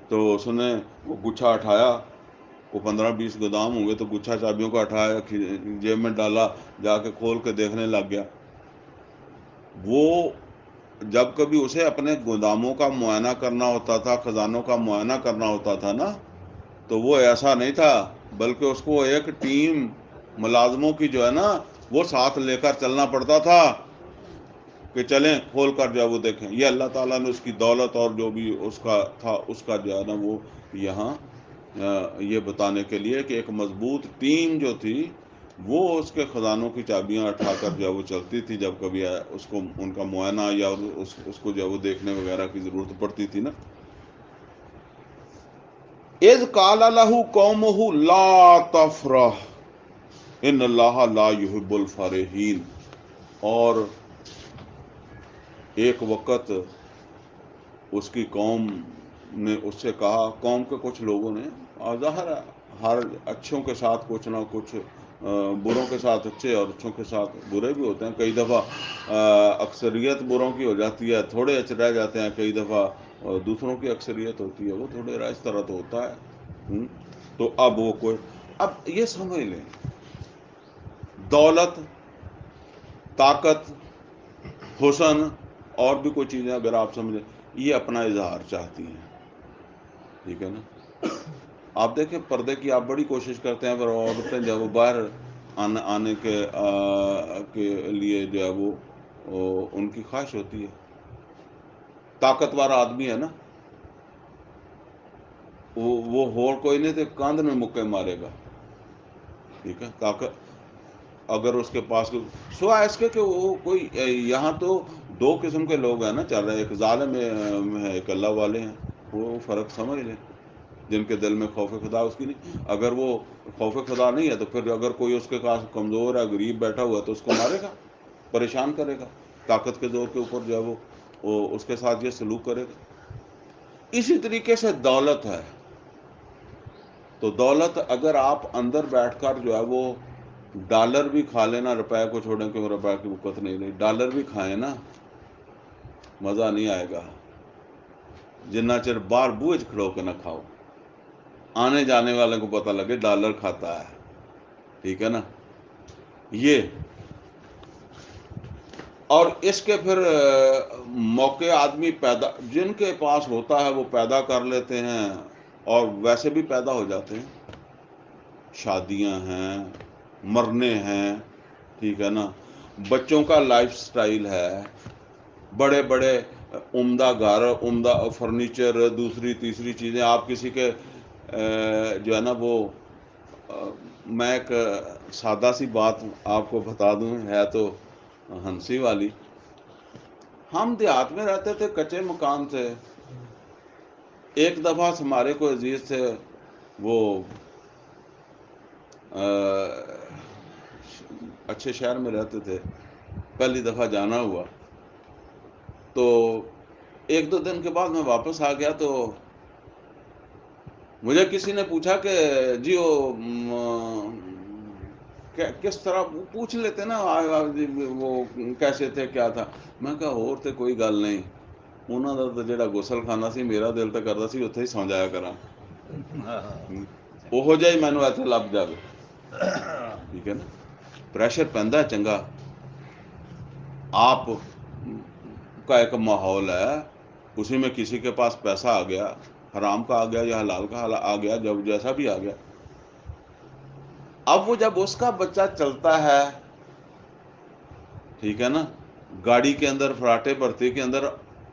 [SPEAKER 1] تو اس نے وہ گچھا اٹھایا، وہ 15-20 گودام ہوں گے تو گچھا چابیوں کا اٹھایا، جیب میں ڈالا، جا کے کھول کے دیکھنے لگ گیا. وہ جب کبھی اسے اپنے گوداموں کا معائنہ کرنا ہوتا تھا، خزانوں کا معائنہ کرنا ہوتا تھا نا، تو وہ ایسا نہیں تھا، بلکہ اس کو ایک ٹیم ملازموں کی جو ہے نا وہ ساتھ لے کر چلنا پڑتا تھا کہ چلیں کھول کر جو ہے وہ دیکھیں. یہ اللہ تعالیٰ نے اس کی دولت اور جو بھی اس کا تھا اس کا جو ہے نا وہ یہاں یہ بتانے کے لیے کہ ایک مضبوط ٹیم جو تھی وہ اس کے خزانوں کی چابیاں اٹھا کر جو ہے وہ چلتی تھی جب کبھی اس کو ان کا معائنہ یا اس کو جو ہے وہ دیکھنے وغیرہ کی ضرورت پڑتی تھی نا. اذ قال له قومه لا تفرح ان اللہ لا يحب الفرحین. اور ایک وقت اس کی قوم نے اس سے کہا، قوم کے کچھ لوگوں نے، ظاہر ہے ہر اچھوں کے ساتھ کچھ نہ کچھ، بروں کے ساتھ اچھے اور اچھوں کے ساتھ برے بھی ہوتے ہیں. کئی دفعہ اکثریت بروں کی ہو جاتی ہے، تھوڑے اچھے رہ جاتے ہیں، کئی دفعہ دوسروں کی اکثریت ہوتی ہے وہ تھوڑے رہ، اس طرح تو ہوتا ہے. تو اب وہ اب یہ سمجھ لیں، دولت، طاقت، حسن اور بھی کوئی چیزیں اگر آپ سمجھیں یہ اپنا اظہار چاہتی ہیں. ٹھیک ہے نا. آپ دیکھیں پردے کی آپ بڑی کوشش کرتے ہیں، پر عورتیں جب وہ باہر آنے کے لیے جو ہے وہ ان کی خواہش ہوتی ہے. طاقتور آدمی ہے نا وہ ہور کوئی نہیں تو کاندھ میں مکے مارے گا. ٹھیک ہے. طاقت اگر اس کے پاس سوائے اس کے کہ وہ کوئی، یہاں تو دو قسم کے لوگ ہیں نا چل رہے ہیں، ایک ظالم ہے، ایک اللہ والے ہیں. وہ فرق سمجھ لیں، جن کے دل میں خوف خدا اس کی نہیں. اگر وہ خوف خدا نہیں ہے تو پھر اگر کوئی اس کے پاس کمزور ہے، غریب بیٹھا ہوا ہے تو اس کو مارے گا، پریشان کرے گا، طاقت کے زور کے اوپر جو ہے وہ اس کے ساتھ یہ سلوک کرے گا. اسی طریقے سے دولت ہے، تو دولت اگر آپ اندر بیٹھ کر جو ہے وہ ڈالر بھی کھا لینا، روپے کو چھوڑیں کہ روپے کی وقت نہیں رہی، ڈالر بھی کھائیں نا مزہ نہیں آئے گا جنہ چر باہر بوجھ کھڑو کے نہ کھاؤ، آنے جانے والے کو پتہ لگے ڈالر کھاتا ہے. ٹھیک ہے نا. یہ اور اس کے پھر موقع آدمی پیدا جن کے پاس ہوتا ہے وہ پیدا کر لیتے ہیں اور ویسے بھی پیدا ہو جاتے ہیں. شادیاں ہیں، مرنے ہیں. ٹھیک ہے نا. بچوں کا لائف سٹائل ہے، بڑے بڑے عمدہ گھر، عمدہ فرنیچر، دوسری تیسری چیزیں. آپ کسی کے جو ہے نا وہ میں ایک سادہ سی بات آپ کو بتا دوں، ہے تو ہنسی والی. ہم دیہات میں رہتے تھے، کچے مکان تھے. ایک دفعہ ہمارے کوئی عزیز تھے، وہ اچھے شہر میں رہتے تھے، پہلی دفعہ جانا ہوا تو 1-2 دن کے بعد میں واپس آ گیا تو مجھے کسی نے پوچھا کہ جی کس طرح پوچھ لیتے نا وہ کیسے تھے، کیا تھا. میں کہا اور تے کوئی گل نہیں، انہوں دا تو جڑا غسل خانہ سی میرا دل تو کرتا سی اتنے ہی سو جایا کرا، وہ جا ہی مینو ایتھے لب جائے. ٹھیک ہے نا. پریشر پہنتا چنگا. آپ کا ایک ماحول ہے، اسی میں کسی کے پاس پیسہ آ گیا، حرام کا آ گیا یا حلال کا آ گیا، جب جیسا بھی آ گیا، اب وہ جب اس کا بچہ چلتا ہے، ٹھیک ہے نا، گاڑی کے اندر، فراٹے بھرتی کے اندر،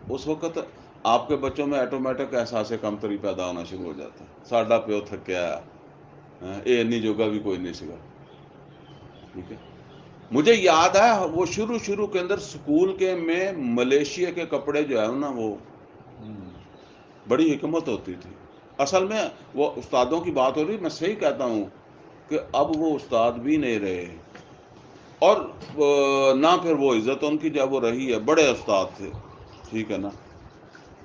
[SPEAKER 1] اس وقت آپ کے بچوں میں آٹومیٹک احساس کمتری پیدا ہونا شروع ہو جاتا ہے. ساڈا پیو تھکیا ہے، یہ نہیں جوگا بھی کوئی نہیں سگا. ٹھیک ہے، مجھے یاد ہے وہ شروع کے اندر سکول کے میں ملیشیا کے کپڑے جو ہے نا، وہ بڑی حکمت ہوتی تھی. اصل میں وہ استادوں کی بات ہو رہی، میں صحیح کہتا ہوں کہ اب وہ استاد بھی نہیں رہے، اور نہ پھر وہ عزت ان کی جب وہ رہی ہے. بڑے استاد تھے، ٹھیک ہے نا.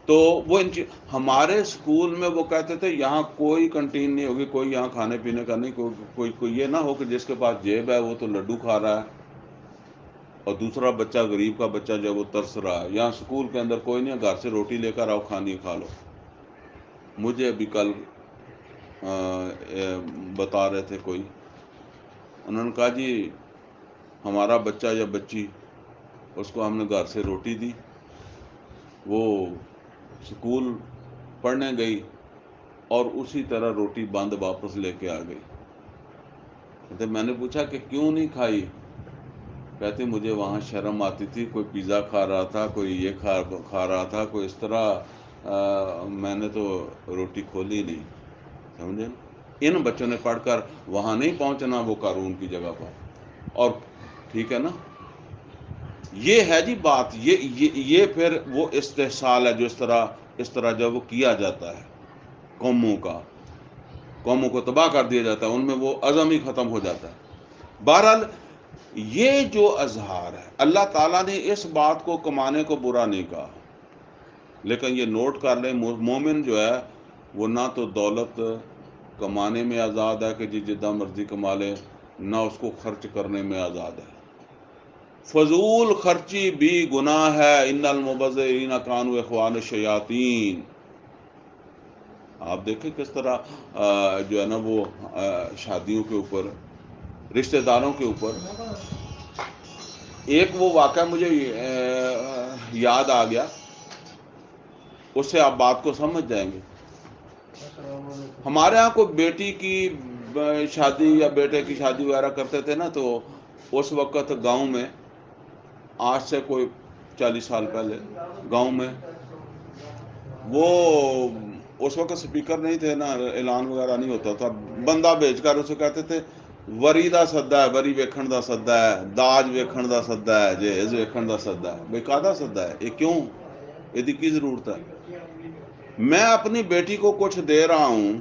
[SPEAKER 1] تو وہ ہمارے اسکول میں وہ کہتے تھے یہاں کوئی کنٹین نہیں ہوگی، کوئی یہاں کھانے پینے کا نہیں، کوئی یہ نہ ہو کہ جس کے پاس جیب ہے وہ تو لڈو کھا رہا ہے اور دوسرا بچہ، غریب کا بچہ جو وہ ترس رہا ہے. یہاں اسکول کے اندر کوئی نہیں ہے، گھر سے روٹی لے کر آؤ، کھانی کھا لو. مجھے ابھی کل بتا رہے تھے کوئی، انہوں نے کہا جی ہمارا بچہ یا بچی، اس کو ہم نے گھر سے روٹی دی، وہ اسکول پڑھنے گئی اور اسی طرح روٹی بند واپس لے کے آ گئی. کہتے میں نے پوچھا کہ کیوں نہیں کھائی؟ کہتی مجھے وہاں شرم آتی تھی، کوئی پیزا کھا رہا تھا، کوئی یہ کھا رہا تھا، کوئی اس طرح، میں نے تو روٹی کھولی نہیں. سمجھے نا؟ ان بچوں نے پڑھ کر وہاں نہیں پہنچنا، وہ قارون کی جگہ پر. اور ٹھیک ہے نا، یہ ہے جی بات. یہ پھر وہ استحصال ہے جو اس طرح جب وہ کیا جاتا ہے، قوموں کو تباہ کر دیا جاتا ہے، ان میں وہ عزم ہی ختم ہو جاتا ہے. بہرحال یہ جو اظہار ہے، اللہ تعالیٰ نے اس بات کو کمانے کو برا نہیں کہا، لیکن یہ نوٹ کر لیں، مومن جو ہے وہ نہ تو دولت کمانے میں آزاد ہے کہ جی جتنا مرضی کما لے، نہ اس کو خرچ کرنے میں آزاد ہے. فضول خرچی بھی گناہ ہے. ان المبذرین کانوا اخوان الشیاطین. آپ دیکھیں کس طرح جو ہے نا وہ شادیوں کے اوپر، رشتہ داروں کے اوپر، ایک وہ واقعہ مجھے یاد آ گیا، اس سے آپ بات کو سمجھ جائیں گے. ہمارے ہاں کوئی بیٹی کی شادی یا بیٹے کی شادی وغیرہ کرتے تھے نا، تو اس وقت گاؤں میں، آج سے کوئی 40 سال پہلے، گاؤں میں وہ اس وقت سپیکر نہیں تھے نا، اعلان وغیرہ نہیں ہوتا تھا، بندہ بھیج کر اسے کہتے تھے وری دا سدا ہے، وری ویکھن دا سدا ہے، داج ویکھن دا سدا ہے، جہیز ویکھن دا سدا ہے. بھائی کاہدا سدا ہے یہ؟ کیوں؟ یہ کی ضرورت ہے؟ میں اپنی بیٹی کو کچھ دے رہا ہوں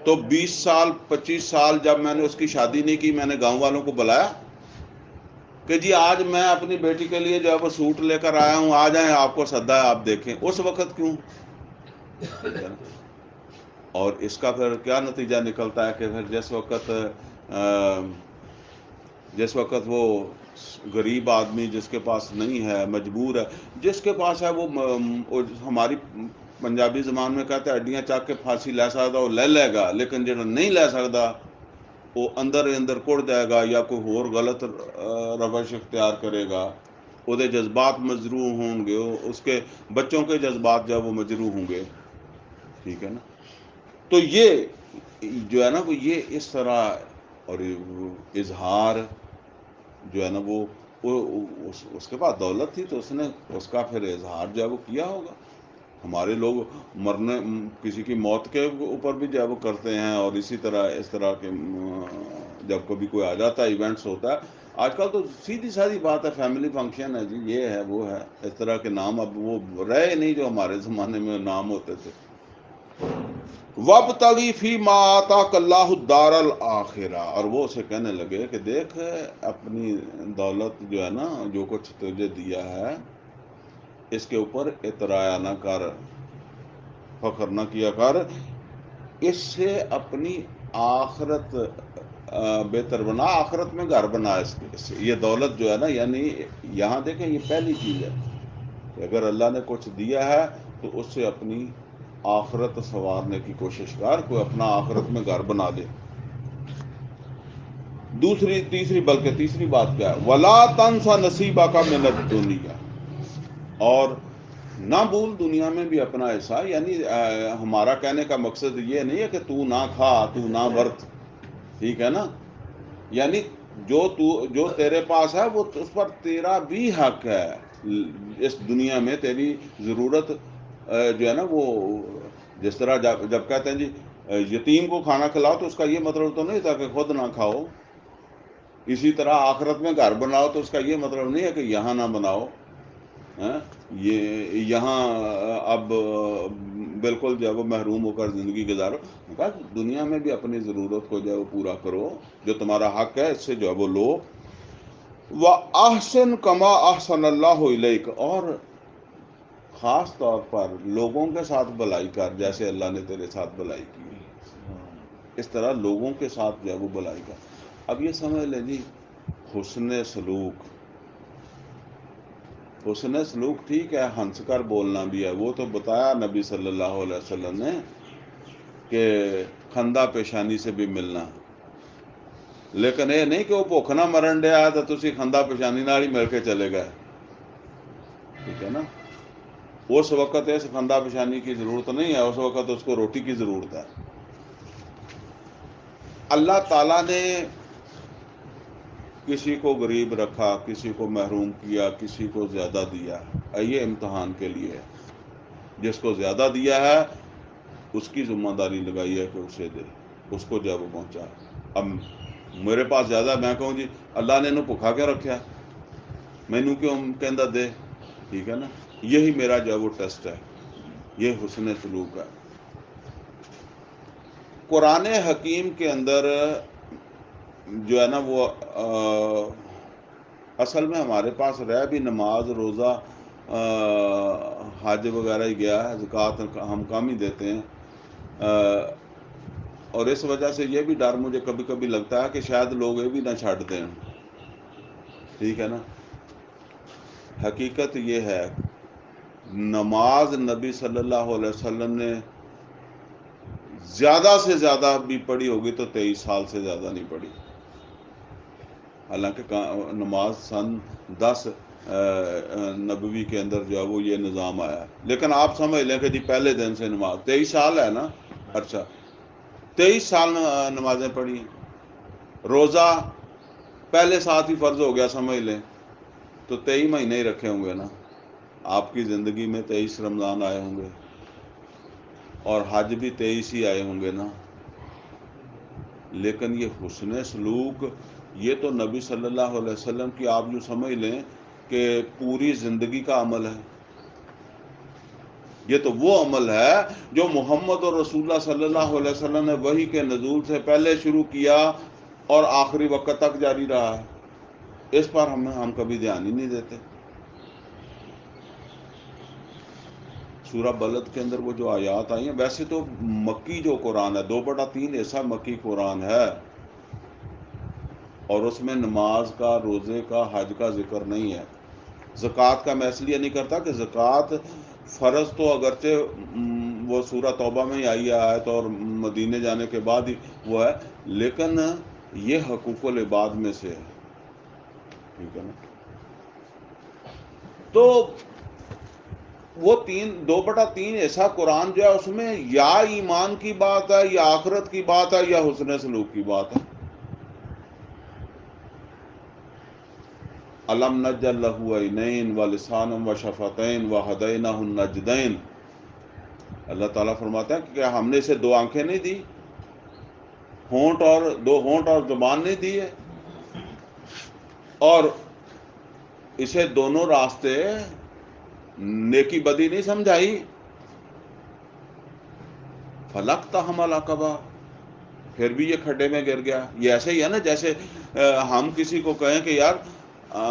[SPEAKER 1] تو 20 سال 25 سال جب میں نے اس کی شادی نہیں کی، میں نے گاؤں والوں کو بلایا کہ جی آج میں اپنی بیٹی کے لیے جو ہے وہ سوٹ لے کر آیا ہوں، آ جائیں، آپ کو سدا ہے، آپ دیکھیں. اس وقت کیوں؟ اور اس کا پھر کیا نتیجہ نکلتا ہے کہ پھر جس وقت وہ غریب آدمی جس کے پاس نہیں ہے، مجبور ہے، جس کے پاس ہے وہ ہماری پنجابی زبان میں کہتے ہیں ہڈیاں چاک کے پھانسی لے سکتا وہ لے گا، لیکن جہاں نہیں لے سکتا وہ اندر اندر کڑ جائے گا یا کوئی اور غلط روش اختیار کرے گا. وہ جذبات مجروح ہوں گے، اس کے بچوں کے جذبات جو وہ مجروح ہوں گے. ٹھیک ہے نا. تو یہ جو ہے نا وہ یہ اس طرح، اور اظہار جو ہے نا وہ اس کے پاس دولت تھی تو اس نے اس کا پھر اظہار جو ہے وہ کیا ہوگا. ہمارے لوگ مرنے، کسی کی موت کے اوپر بھی جو ہے وہ کرتے ہیں، اور اس طرح کے جب کبھی کوئی آ جاتا ہے، ایونٹس ہوتا ہے. آج کل تو سیدھی سادھی بات ہے، فیملی فنکشن ہے جی، یہ ہے وہ ہے، اس طرح کے نام اب وہ رہے نہیں جو ہمارے زمانے میں نام ہوتے تھے. وَابْتَغِ فِي مَا آتَاكَ اللَّهُ الدَّارَ الْآخِرَةَ. اور وہ اسے کہنے لگے کہ دیکھ اپنی دولت جو ہے نا، جو کچھ تجھے دیا ہے، اس کے اوپر اترایا نہ کر، فخر نہ کیا کر، اس سے اپنی آخرت بہتر بنا، آخرت میں گھر بنا. اس سے یہ دولت جو ہے نا، یعنی یہاں دیکھیں یہ پہلی چیز ہے کہ اگر اللہ نے کچھ دیا ہے تو اس سے اپنی آخرت سنوارنے کی کوشش کر، کوئی اپنا آخرت میں گھر بنا دے. تیسری بلکہ تیسری بات کیا ہے، وَلَا تَنْسَ نَصِيبَكَ مِنَ الدُّنْيَا، اور نہ بھول دنیا میں بھی اپنا حصہ. یعنی ہمارا کہنے کا مقصد یہ نہیں ہے کہ تو نہ کھا، تو نہ برت، ٹھیک ہے نا. یعنی جو تیرے پاس ہے وہ اس پر تیرا بھی حق ہے. اس دنیا میں تیری ضرورت جو ہے نا، وہ جس طرح جب کہتے ہیں جی یتیم کو کھانا کھلاؤ، تو اس کا یہ مطلب تو نہیں تھا کہ خود نہ کھاؤ. اسی طرح آخرت میں گھر بناؤ تو اس کا یہ مطلب نہیں ہے کہ یہاں نہ بناؤ. یہ یہاں اب بالکل جو ہے وہ محروم ہو کر زندگی گزارو. بس دنیا میں بھی اپنی ضرورت کو جو ہے وہ پورا کرو، جو تمہارا حق ہے اس سے جو ہے وہ لو. وَأَحْسِنْ كَمَا أَحْسَنَ اللَّهُ إِلَيْكَ، اور خاص طور پر لوگوں کے ساتھ بھلائی کر جیسے اللہ نے تیرے ساتھ بھلائی کی، اس طرح لوگوں کے ساتھ جو ہے وہ بھلائی کر. اب یہ سمجھ لیں جی، حسن سلوک ٹھیک ہے، ہنس کر بولنا بھی ہے، وہ تو بتایا نبی صلی اللہ علیہ وسلم نے کہ خندہ پیشانی سے بھی ملنا. لیکن یہ نہیں کہ وہ بھوک نہ مرن ڈیا تو تسی خندہ پیشانی نال ہی مل کے چلے گئے، ٹھیک ہے نا. اس وقت اس خندہ پیشانی کی ضرورت نہیں ہے، اس وقت اس کو روٹی کی ضرورت ہے. اللہ تعالیٰ نے کسی کو غریب رکھا، کسی کو محروم کیا، کسی کو زیادہ دیا، یہ امتحان کے لیے ہے. جس کو زیادہ دیا ہے اس کی ذمہ داری لگائی ہے کہ اسے دے، اس کو جب وہ پہنچا. اب میرے پاس زیادہ، میں کہوں جی اللہ نے انہوں بھکھا کے رکھا، مینوں کیوں کہندا دے، ٹھیک ہے نا. یہی میرا جو ہے وہ ٹیسٹ ہے، یہ حسن سلوک ہے. قرآن حکیم کے اندر جو ہے نا وہ اصل میں ہمارے پاس رہ بھی نماز، روزہ، حج وغیرہ ہی گیا ہے. زکوٰۃ ہم کم ہی دیتے ہیں، اور اس وجہ سے یہ بھی ڈر مجھے کبھی کبھی لگتا ہے کہ شاید لوگ یہ بھی نہ چھاڑ دیں، ٹھیک ہے نا. حقیقت یہ ہے، نماز نبی صلی اللہ علیہ وسلم نے زیادہ سے زیادہ بھی پڑھی ہوگی تو 23 سال سے زیادہ نہیں پڑھی. حالانکہ نماز سن 10 نبوی کے اندر جو ہے وہ یہ نظام آیا، لیکن آپ سمجھ لیں کہ جی پہلے دن سے نماز 23 سال ہے نا. اچھا 23 سال نمازیں پڑھی. روزہ پہلے ساتھ ہی فرض ہو گیا سمجھ لیں، تو 23 مہینے ہی رکھے ہوں گے نا. آپ کی زندگی میں 23 رمضان آئے ہوں گے، اور حج بھی 23 ہی آئے ہوں گے نا. لیکن یہ حسن سلوک، یہ تو نبی صلی اللہ علیہ وسلم کی آپ جو سمجھ لیں کہ پوری زندگی کا عمل ہے. یہ تو وہ عمل ہے جو محمد اور رسول اللہ صلی اللہ علیہ وسلم نے وحی کے نزول سے پہلے شروع کیا اور آخری وقت تک جاری رہا ہے. اس پر ہم کبھی دھیان ہی نہیں دیتے. سورہ بلد کے اندر وہ جو آیات آئی ہیں، ویسے تو مکی جو قرآن ہے 2/3 ایسا مکی قرآن ہے، اور اس میں نماز کا، روزے کا، حج کا ذکر نہیں ہے. زکوٰۃ کا میں اس لیے نہیں کرتا کہ زکوٰۃ فرض تو اگرچہ وہ سورہ توبہ میں ہی آئی ہے آیت، اور مدینے جانے کے بعد ہی وہ ہے، لیکن یہ حقوق العباد میں سے ہے، ٹھیک ہے نا. تو وہ 2/3 ایسا قرآن جو ہے اس میں یا ایمان کی بات ہے، یا آخرت کی بات ہے، یا حسن سلوک کی بات ہے. الم نجعل لہ عینین ولسانا وشفتین وہدیناہ النجدین. اللہ تعالیٰ فرماتا ہے کہ ہم نے اسے 2 آنکھیں نہیں دی، 2 ہونٹ اور زبان نہیں دی ہے، اور اسے دونوں راستے نیکی بدی نہیں سمجھائی. فلقتحم العقبہ، پھر بھی یہ کھڈے میں گر گیا. یہ ایسے ہی ہے نا جیسے ہم کسی کو کہیں کہ یار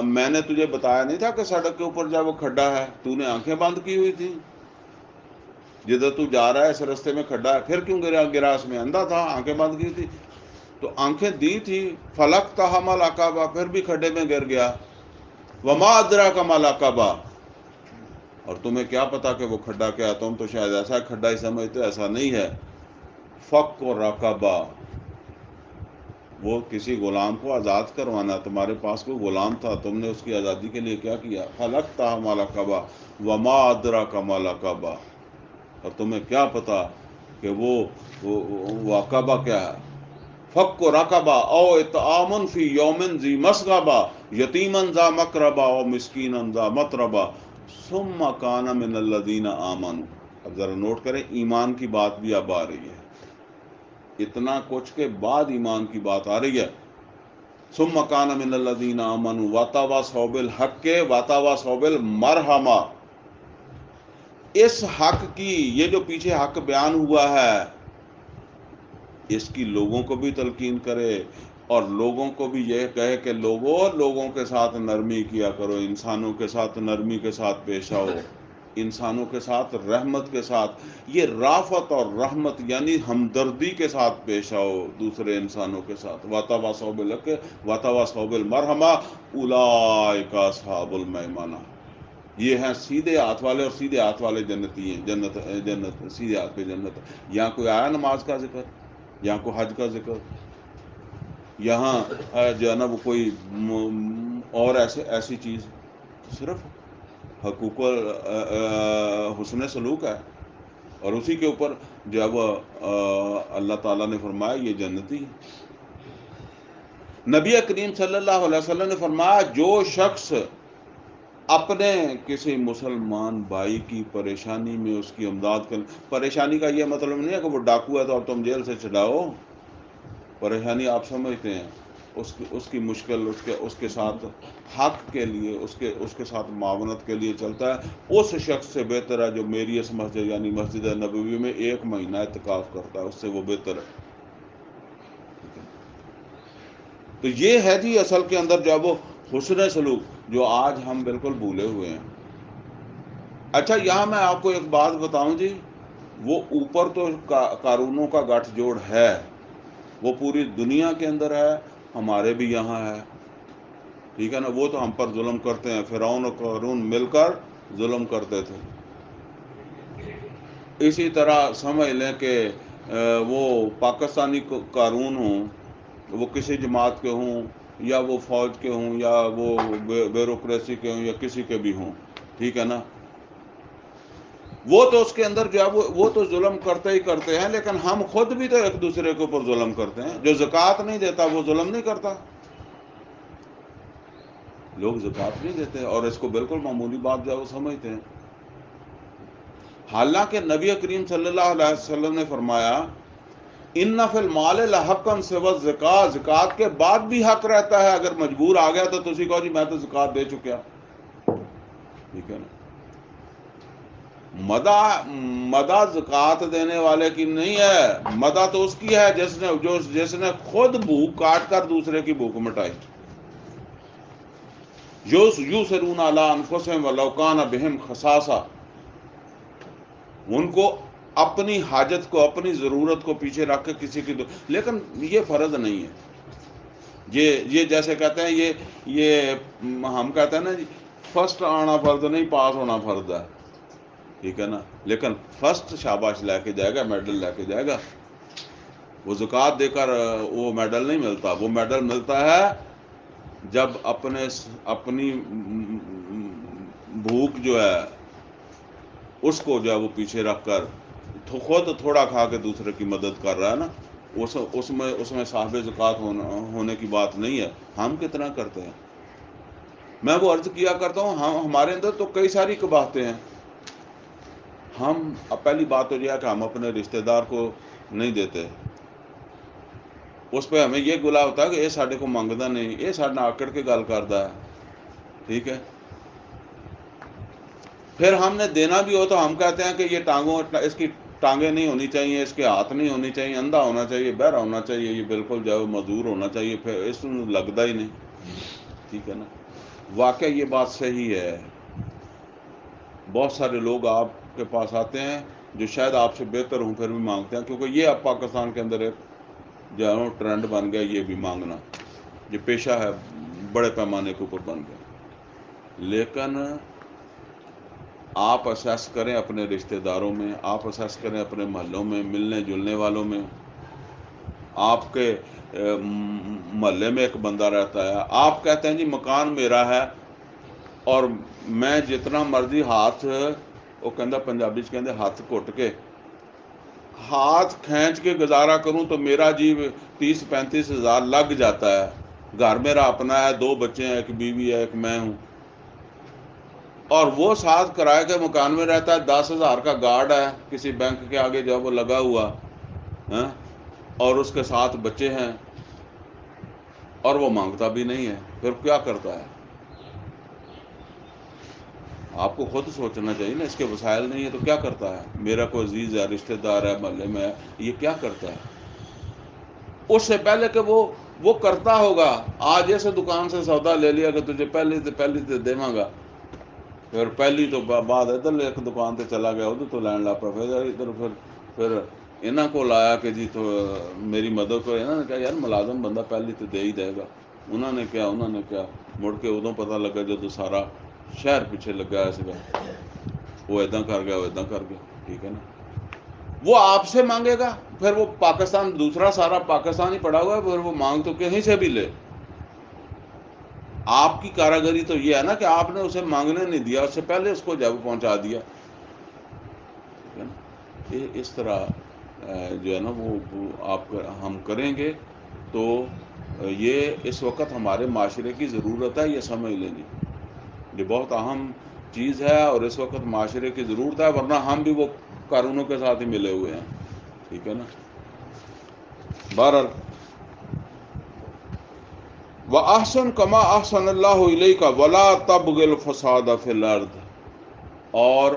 [SPEAKER 1] میں نے تجھے بتایا نہیں تھا کہ سڑک کے اوپر جب وہ کھڈا ہے، تو نے آنکھیں بند کی ہوئی تھی، جدھر تو جا رہا ہے اس رستے میں کھڈا ہے، پھر کیوں گرا؟ اس میں اندھا تھا، آنکھیں بند کی تھی. تو آنکھیں دی تھی. فلقتحم العقبہ، پھر بھی کھڈے میں گر گیا. وما ادراک ما العقبہ، اور تمہیں کیا پتا کہ وہ کھڈا کیا؟ تم تو شاید ایسا کھڈا ہی سمجھتے، ایسا نہیں ہے. فک و رقبہ، وہ کسی غلام کو آزاد کروانا. تمہارے پاس کوئی غلام تھا, تم نے اس کی آزادی کے لیے کیا کیا؟ خلقتہ ما العقبہ وما ادراک ما العقبہ, اور تمہیں کیا پتا کہ وہ عقبہ کیا ہے. فک رقبہ او اطعام فی یوم ذی مسغبہ یتیما ذا مقربہ او مسکینا ذا متربہ ثم کان من الذین آمنوا. اب ذرا نوٹ کریں, ایمان کی بات بھی اب آ رہی ہے. اتنا کچھ کے بعد ایمان کی بات آ رہی ہے. ثم کان من الذین آمنوا وتواصوا بالحق وتواصوا بالمرحمہ. اس حق کی, یہ جو پیچھے حق بیان ہوا ہے, اس کی لوگوں کو بھی تلقین کرے اور لوگوں کو بھی یہ کہے کہ لوگوں کے ساتھ نرمی کیا کرو, انسانوں کے ساتھ نرمی کے ساتھ پیش آؤ, انسانوں کے ساتھ رحمت کے ساتھ. یہ رافت اور رحمت یعنی ہمدردی کے ساتھ پیش آؤ دوسرے انسانوں کے ساتھ. وتواصوا بالحق وتواصوا بالمرحمہ اولئک اصحاب المیمنہ. یہ ہیں سیدھے ہاتھ والے, اور سیدھے ہاتھ والے جنتی ہیں. جنت سیدھے ہاتھ پہ جنت. یہاں کوئی آیا نماز کا ذکر, یہاں کوئی حج کا ذکر, یہاں جو ہے نا وہ کوئی اور ایسی چیز, صرف حقوق حسن سلوک ہے. اور اسی کے اوپر جب اللہ تعالیٰ نے فرمایا یہ جنتی. نبی کریم صلی اللہ علیہ وسلم نے فرمایا جو شخص اپنے کسی مسلمان بھائی کی پریشانی میں اس کی امداد کر, پریشانی کا یہ مطلب نہیں ہے کہ وہ ڈاکو ہے تو اب تم جیل سے چھڑاؤ. پریشانی آپ سمجھتے ہیں, اس کی مشکل, اس کے ساتھ حق کے لیے, اس کے ساتھ معاونت کے لیے چلتا ہے. اس شخص سے بہتر ہے جو میری اس مسجد یعنی مسجد نبوی میں 1 مہینہ اعتکاف کرتا ہے, اس سے وہ بہتر ہے. تو یہ ہے جی اصل کے اندر جو وہ حسن سلوک جو آج ہم بالکل بھولے ہوئے ہیں. اچھا یہاں میں آپ کو ایک بات بتاؤں جی, وہ اوپر تو قارونوں کا گٹھ جوڑ ہے, وہ پوری دنیا کے اندر ہے, ہمارے بھی یہاں ہے, ٹھیک ہے نا. وہ تو ہم پر ظلم کرتے ہیں, فرعون اور قارون مل کر ظلم کرتے تھے. اسی طرح سمجھ لیں کہ وہ پاکستانی قارون ہوں, وہ کسی جماعت کے ہوں, یا وہ فوج کے ہوں, یا وہ بیوروکریسی کے ہوں, یا کسی کے بھی ہوں, ٹھیک ہے نا. وہ تو اس کے اندر جو ہے وہ تو ظلم کرتے ہی کرتے ہیں, لیکن ہم خود بھی تو ایک دوسرے کے اوپر ظلم کرتے ہیں. جو زکوٰۃ نہیں دیتا وہ ظلم نہیں کرتا. لوگ زکوٰۃ نہیں دیتے اور اس کو بالکل معمولی بات جو ہے وہ سمجھتے ہیں. حالانکہ نبی کریم صلی اللہ علیہ وسلم نے فرمایا ان فی المال لحقا سوی الزکوٰۃ, زکوٰۃ کے بعد بھی حق رہتا ہے. اگر مجبور آ گیا تو تسی کہو جی میں تو زکوٰۃ دے چکیا, ٹھیک ہے نا. مدہ زکوٰۃ دینے والے کی نہیں ہے, مدہ تو اس کی ہے جس نے خود بھوک کاٹ کر دوسرے کی بھوک مٹائی. یؤثرون علی انفسہم ولو کان بہم خصاصہ. ان کو اپنی حاجت کو, اپنی ضرورت کو پیچھے رکھ کے کسی کی لیکن یہ فرض نہیں ہے. یہ جیسے کہتے ہیں, یہ ہم کہتے ہیں نا جی فرسٹ آنا فرض نہیں, پاس ہونا فرض ہے, ٹھیک ہے نا. لیکن فرسٹ شاباش لے کے جائے گا, میڈل لے کے جائے گا. وہ زکوٰۃ دے کر وہ میڈل نہیں ملتا. وہ میڈل ملتا ہے جب اپنی بھوک جو ہے اس کو جو ہے وہ پیچھے رکھ کر خود تھوڑا کھا کے دوسرے کی مدد کر رہا ہے نا. اس میں صاحب زکوٰۃ ہونے کی بات نہیں ہے. ہم کتنا کرتے ہیں. میں وہ عرض کیا کرتا ہوں, ہمارے اندر تو کئی ساری قباحتیں ہیں. ہم پہلی بات تو یہ ہے کہ ہم اپنے رشتہ دار کو نہیں دیتے. اس پہ ہمیں یہ گلا ہوتا ہے کہ یہ ساڈے کو منگتا نہیں, یہ ساڈے نال آکڑ کے گل کرتا ہے, ٹھیک ہے. پھر ہم نے دینا بھی ہو تو ہم کہتے ہیں کہ یہ اس کی ٹانگیں نہیں ہونی چاہیے, اس کے ہاتھ نہیں ہونی چاہیے, اندھا ہونا چاہیے, بہرا ہونا چاہیے, یہ بالکل جو ہے مزدور ہونا چاہیے. پھر اس میں لگتا ہی نہیں, ٹھیک ہے نا. واقعہ یہ بات صحیح ہے. بہت سارے لوگ آپ کے پاس آتے ہیں جو شاید آپ سے بہتر ہوں, پھر بھی مانگتے ہیں, کیونکہ یہ اب پاکستان کے اندر ایک جو ہے ٹرینڈ بن گیا, یہ بھی مانگنا, یہ پیشہ ہے بڑے پیمانے کے اوپر بن گیا. لیکن آپ اسیس کریں اپنے رشتہ داروں میں, آپ اسیس کریں اپنے محلوں میں, ملنے جلنے والوں میں, آپ کے محلے میں ایک بندہ رہتا ہے، آپ کہتے ہیں جی مکان میرا ہے اور میں جتنا مرضی ہاتھ، وہ کہندہ پنجابی چ کہندے ہاتھ گھٹ کے ہاتھ کھینچ کے گزارا کروں تو میرا جی 30-35 ہزار لگ جاتا ہے. گھر میرا اپنا ہے، 2 بچے ہیں، ایک بیوی ہے، ایک میں ہوں. اور وہ ساتھ کرائے کے مکان میں رہتا ہے، 10 ہزار کا گارڈ ہے کسی بینک کے آگے جو وہ لگا ہوا، اور اس کے ساتھ بچے ہیں، اور وہ مانگتا بھی نہیں ہے. پھر کیا کرتا ہے؟ آپ کو خود سوچنا چاہیے نا. اس کے وسائل نہیں ہے تو کیا کرتا ہے؟ میرا کوئی عزیز ہے، رشتہ دار ہے، محلے میں ہے، یہ کیا کرتا ہے؟ اس سے پہلے کہ وہ کرتا ہوگا، آج ایسے دکان سے سودا لے لیا کہ تجھے پہلی تے دیواں گا، پھر پہلی تو بعد ادھر ایک دکان تے چلا گیا، ادھر تو لین لاپا، ادھر پھر انہاں کو لایا کہ جی تو میری مدد کرو. انہوں نے کہا یار ملازم بندہ پہلی تو دے ہی دے گا. انہوں نے کیا مڑ کے ادوں پتہ لگا جدو سارا شہر پیچھے لگا اس گا، وہ ادا کر گیا، وہ ادا کر گیا. ٹھیک ہے نا. وہ آپ سے مانگے گا، پھر وہ پاکستان دوسرا سارا پاکستان ہی پڑا ہوا ہے، پھر وہ مانگ تو کہیں سے بھی لے. آپ کی کاراگری تو یہ ہے نا کہ آپ نے اسے مانگنے نہیں دیا، اس سے پہلے اس کو جب پہنچا دیا. ٹھیک ہے نا. یہ اس طرح جو ہے نا وہ ہم کریں گے تو یہ اس وقت ہمارے معاشرے کی ضرورت ہے، یہ سمجھ لیں جی. یہ بہت اہم چیز ہے اور اس وقت معاشرے کی ضرورت ہے، ورنہ ہم بھی وہ قارونوں کے ساتھ ہی ملے ہوئے ہیں. ٹھیک ہے نا. بہرحال وَأَحْسِن كَمَا أَحْسَنَ اللَّهُ إِلَيْكَ وَلَا تَبْغِ الْفَسَادَ فِي الْأَرْضِ، اور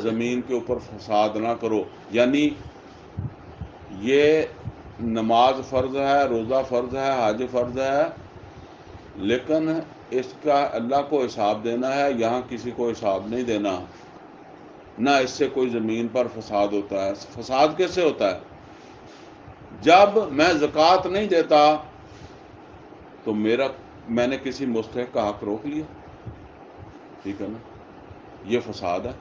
[SPEAKER 1] زمین کے اوپر فساد نہ کرو. یعنی یہ نماز فرض ہے، روزہ فرض ہے، حج فرض ہے، لیکن اس کا اللہ کو حساب دینا ہے، یہاں کسی کو حساب نہیں دینا. نہ اس سے کوئی زمین پر فساد ہوتا ہے. فساد کیسے ہوتا ہے؟ جب میں زکوٰۃ نہیں دیتا تو میں نے کسی مستحق کا حق روک لیا. ٹھیک ہے نا. یہ فساد ہے.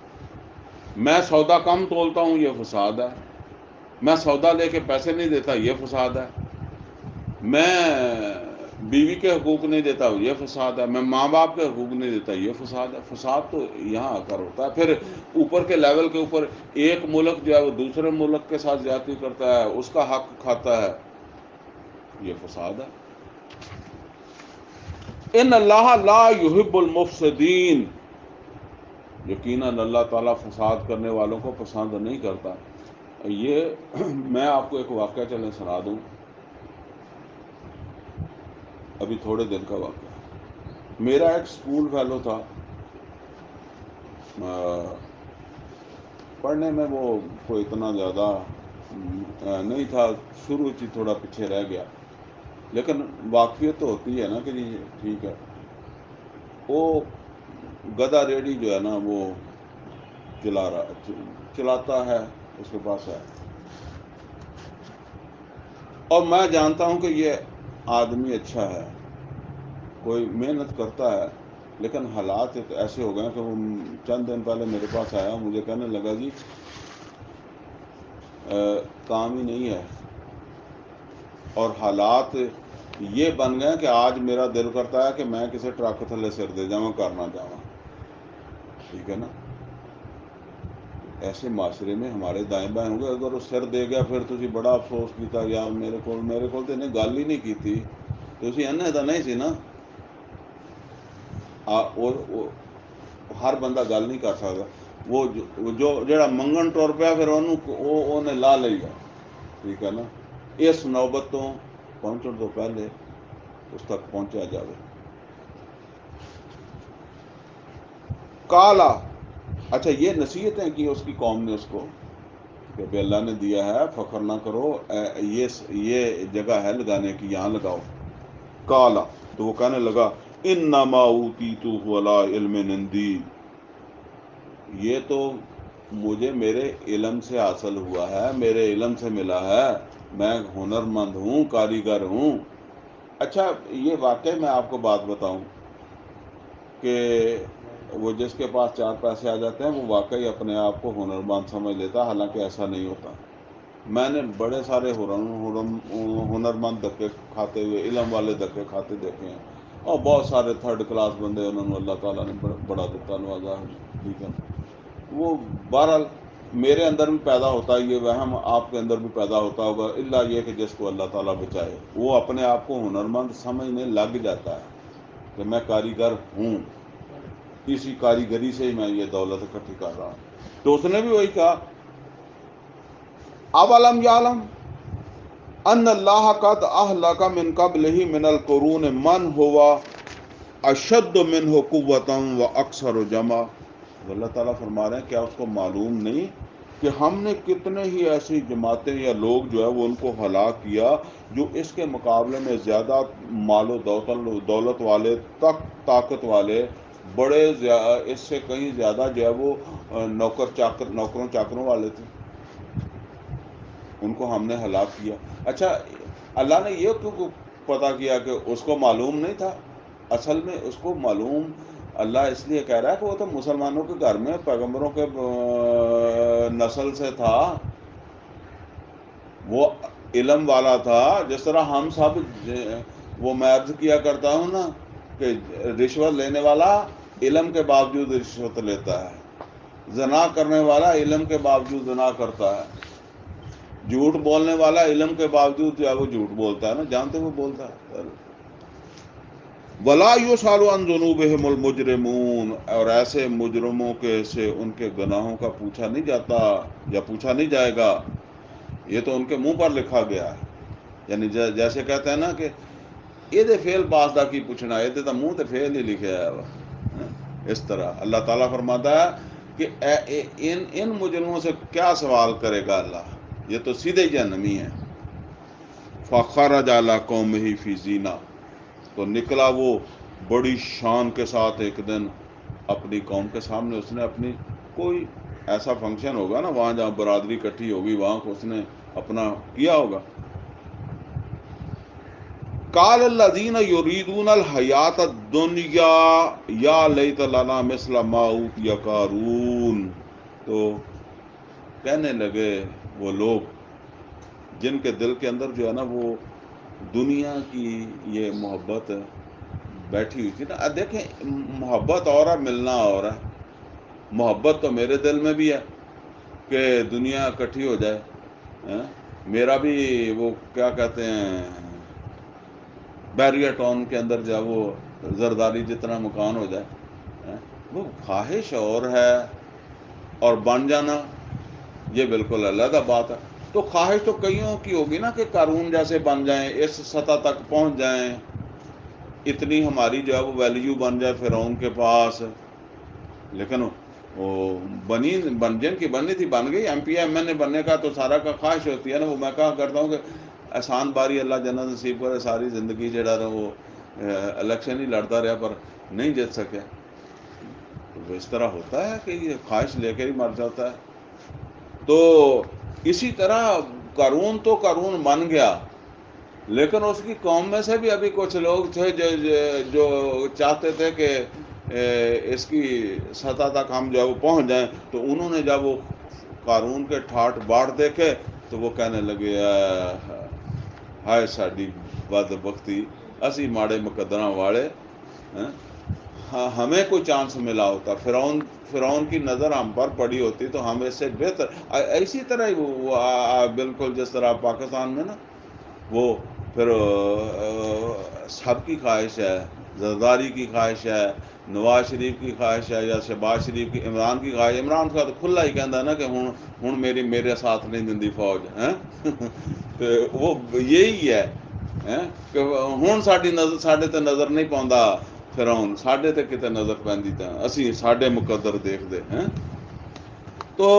[SPEAKER 1] میں سودا کم تولتا ہوں، یہ فساد ہے. میں سودا لے کے پیسے نہیں دیتا، یہ فساد ہے. میں بیوی کے حقوق نہیں دیتا، یہ فساد ہے. میں ماں باپ کے حقوق نہیں دیتا، یہ فساد ہے. فساد تو یہاں آ کر ہوتا ہے. پھر اوپر کے لیول کے اوپر ایک ملک جو ہے وہ دوسرے ملک کے ساتھ زیادتی کرتا ہے، اس کا حق کھاتا ہے، یہ فساد ہے. ان اللہ لا یحب المفسدین، یقیناً اللہ تعالیٰ فساد کرنے والوں کو پسند نہیں کرتا. یہ میں آپ کو ایک واقعہ چلیں سنا دوں، ابھی تھوڑے دن کا واقعہ. میرا ایک اسکول فیلو تھا، پڑھنے میں وہ کوئی اتنا زیادہ نہیں تھا، شروع ہی تھوڑا پیچھے رہ گیا، لیکن واقفیت تو ہوتی ہے نا کہ جی ٹھیک ہے. وہ گدا ریڈی جو ہے نا وہ چلاتا ہے، اس کے پاس ہے. اور میں جانتا ہوں کہ یہ آدمی اچھا ہے، کوئی محنت کرتا ہے، لیکن حالات ایسے ہو گئے کہ وہ چند دن پہلے میرے پاس آیا، مجھے کہنے لگا جی کام ہی نہیں ہے، اور حالات یہ بن گئے کہ آج میرا دل کرتا ہے کہ میں کسی ٹرک تھلے سر دے جاؤں، کرنا جاؤں. ٹھیک ہے نا. ایسے معاشرے میں ہمارے دائیں بائیں ہوں گے، اگر وہ سر دے گیا پھر تھی بڑا افسوس کیتا یا میرے کو تو انہیں گل ہی نہیں کی تھی، تو اسی انہیں تو نہیں سی نا. اور ہر بندہ گل نہیں کر سکتا. وہ جڑا منگن ٹر پیا پھر انہیں لا لے گا. ٹھیک ہے نا. اس نوبت تو پہنچن تو پہلے اس تک پہنچا جائے. کالا، اچھا یہ نصیحتیں کی اس کی قوم نے اس کو کہ بھائی اللہ نے دیا ہے، فخر نہ کرو، یہ جگہ ہے لگانے کی، یہاں لگاؤ. کالا، تو وہ کہنے لگا انما اوتیتہ علی علم عندی، یہ تو مجھے میرے علم سے حاصل ہوا ہے، میرے علم سے ملا ہے، میں ہنر مند ہوں، کاریگر ہوں. اچھا یہ واقعی میں آپ کو بات بتاؤں کہ وہ جس کے پاس 4 پیسے آ جاتے ہیں وہ واقعی اپنے آپ کو ہنر مند سمجھ لیتا، حالانکہ ایسا نہیں ہوتا. میں نے بڑے سارے ہنرمند دھکے کھاتے ہوئے، علم والے دھکے کھاتے دیکھے ہیں، اور بہت سارے تھرڈ کلاس بندے انہوں نے اللہ تعالیٰ نے بڑا دیتا نوازا ہے، ٹھیک ہے۔ وہ بہرحال میرے اندر بھی پیدا ہوتا ہے یہ وہم، آپ کے اندر بھی پیدا ہوتا ہوگا، الا یہ کہ جس کو اللہ تعالیٰ بچائے وہ اپنے آپ کو ہنرمند سمجھنے لگ جاتا ہے کہ میں کاریگر ہوں، اسی کاریگری سے ہی میں یہ دولت اکٹھی کر رہا ہوں۔ تو اس نے بھی وہی کہا، اولم یعلم ان اللہ قد اہلک من قبلہ من القرون من ہوا اشد منہ قوۃ و اکثر جمع۔ اللہ تعالیٰ فرما رہے ہیں کیا اس کو معلوم نہیں کہ ہم نے کتنے ہی ایسی جماعتیں یا لوگ جو ہے وہ ان کو ہلاک کیا جو اس کے مقابلے میں زیادہ مال و دولت والے، طاقت والے، بڑے اس سے کہیں زیادہ جو ہے وہ نوکروں چاکروں والے تھے، ان کو ہم نے ہلاک کیا۔ اچھا، اللہ نے یہ کیوں پتا کیا کہ اس کو معلوم نہیں تھا؟ اصل میں اس کو معلوم اللہ اس لیے کہہ رہا ہے کہ وہ تو مسلمانوں کے گھر میں پیغمبروں کے نسل سے تھا، وہ علم والا تھا، جس طرح ہم سب، وہ میں عرض کیا کرتا ہوں نا کہ رشوت لینے والا علم کے باوجود رشوت لیتا ہے، زنا کرنے والا علم کے باوجود زنا کرتا ہے، جھوٹ بولنے والا علم کے باوجود جو ہے وہ جھوٹ بولتا ہے نا، جانتے ہوئے بولتا ہے۔ وَلَا يُسْأَلُ عَنْ ذُنُوبِهِمُ الْمُجْرِمُونَ، اور ایسے مجرموں کے سے ان کے گناہوں کا پوچھا نہیں جاتا یا پوچھا نہیں جائے گا، یہ تو ان کے منہ پر لکھا گیا ہے۔ یعنی جیسے کہتے ہیں نا کہ یہ فیل باز دا کی پوچھنا، یہ تو منہ تے فیل ہی لکھا ہے، اس طرح اللہ تعالیٰ فرماتا ہے کہ ان مجرموں سے کیا سوال کرے گا اللہ، یہ تو سیدھے جہنمی ہیں۔ فَخَرَجَ عَلَىٰ قَوْمِهِ فِي زِینَةٍ، تو نکلا وہ بڑی شان کے ساتھ ایک دن اپنی قوم کے سامنے، اس نے اپنی کوئی ایسا فنکشن ہوگا نا وہاں جہاں برادری اکٹھی ہوگی، وہاں کو اس نے اپنا کیا ہوگا۔ قال الذین یریدون الحیاۃ الدنیا یا لیت لنا مثل ما اوتی قارون، تو کہنے لگے وہ لوگ جن کے دل کے اندر جو ہے نا وہ دنیا کی یہ محبت بیٹھی ہوئی تھی نا، دیکھیں محبت اور ہے، ملنا اور ہے۔ محبت تو میرے دل میں بھی ہے کہ دنیا اکٹھی ہو جائے، میرا بھی وہ کیا کہتے ہیں بیریا ٹاؤن کے اندر جو ہے وہ زرداری جتنا مکان ہو جائے، وہ خواہش اور ہے، اور بن جانا یہ بالکل علیحدہ بات ہے۔ تو خواہش تو کئیوں کی ہوگی نا کہ قارون جیسے بن جائیں، اس سطح تک پہنچ جائیں، اتنی ہماری جو ہے وہ ویلیو بن جائے فرعون کے پاس، لیکن وہ جن کی بننی تھی بن گئی۔ ایم پی ایم این اے بننے کا تو سارا کا خواہش ہوتی ہے نا، وہ میں کہا کرتا ہوں کہ احسان باری اللہ جنت نصیب کرے، ساری زندگی جڑا رہا وہ الیکشن ہی لڑتا رہا پر نہیں جیت سکے، تو اس طرح ہوتا ہے کہ یہ خواہش لے کے ہی مر جاتا ہے۔ تو اسی طرح قارون تو قارون بن گیا، لیکن اس کی قوم میں سے بھی ابھی کچھ لوگ تھے جو چاہتے تھے کہ اس کی سطح تک ہم جو ہے وہ پہنچ جائیں، تو انہوں نے جب وہ قارون کے ٹھاٹ باڑ دیکھے تو وہ کہنے لگے ہائے ساڈی بدبختی، اسی ماڑے مقدراں والے، ہمیں کوئی چانس ملا ہوتا، فرعون کی نظر ہم پر پڑی ہوتی تو ہم اس سے بہتر۔ اسی طرح ہی وہ بالکل جس طرح پاکستان میں نا وہ پھر سب کی خواہش ہے، زرداری کی خواہش ہے، نواز شریف کی خواہش ہے، یا شہباز شریف کی، عمران کی خواہش، عمران کا تو کھلا ہی کہندا نا کہ ہن میرے ساتھ نہیں دیندی فوج، تو وہ یہی ہے کہ ہن ساڈے تے نظر نہیں پوندا فرعون، ساڈے تے کتے نظر پیندی تے اسی ساڈے مقدر دیکھدے ہیں۔ تو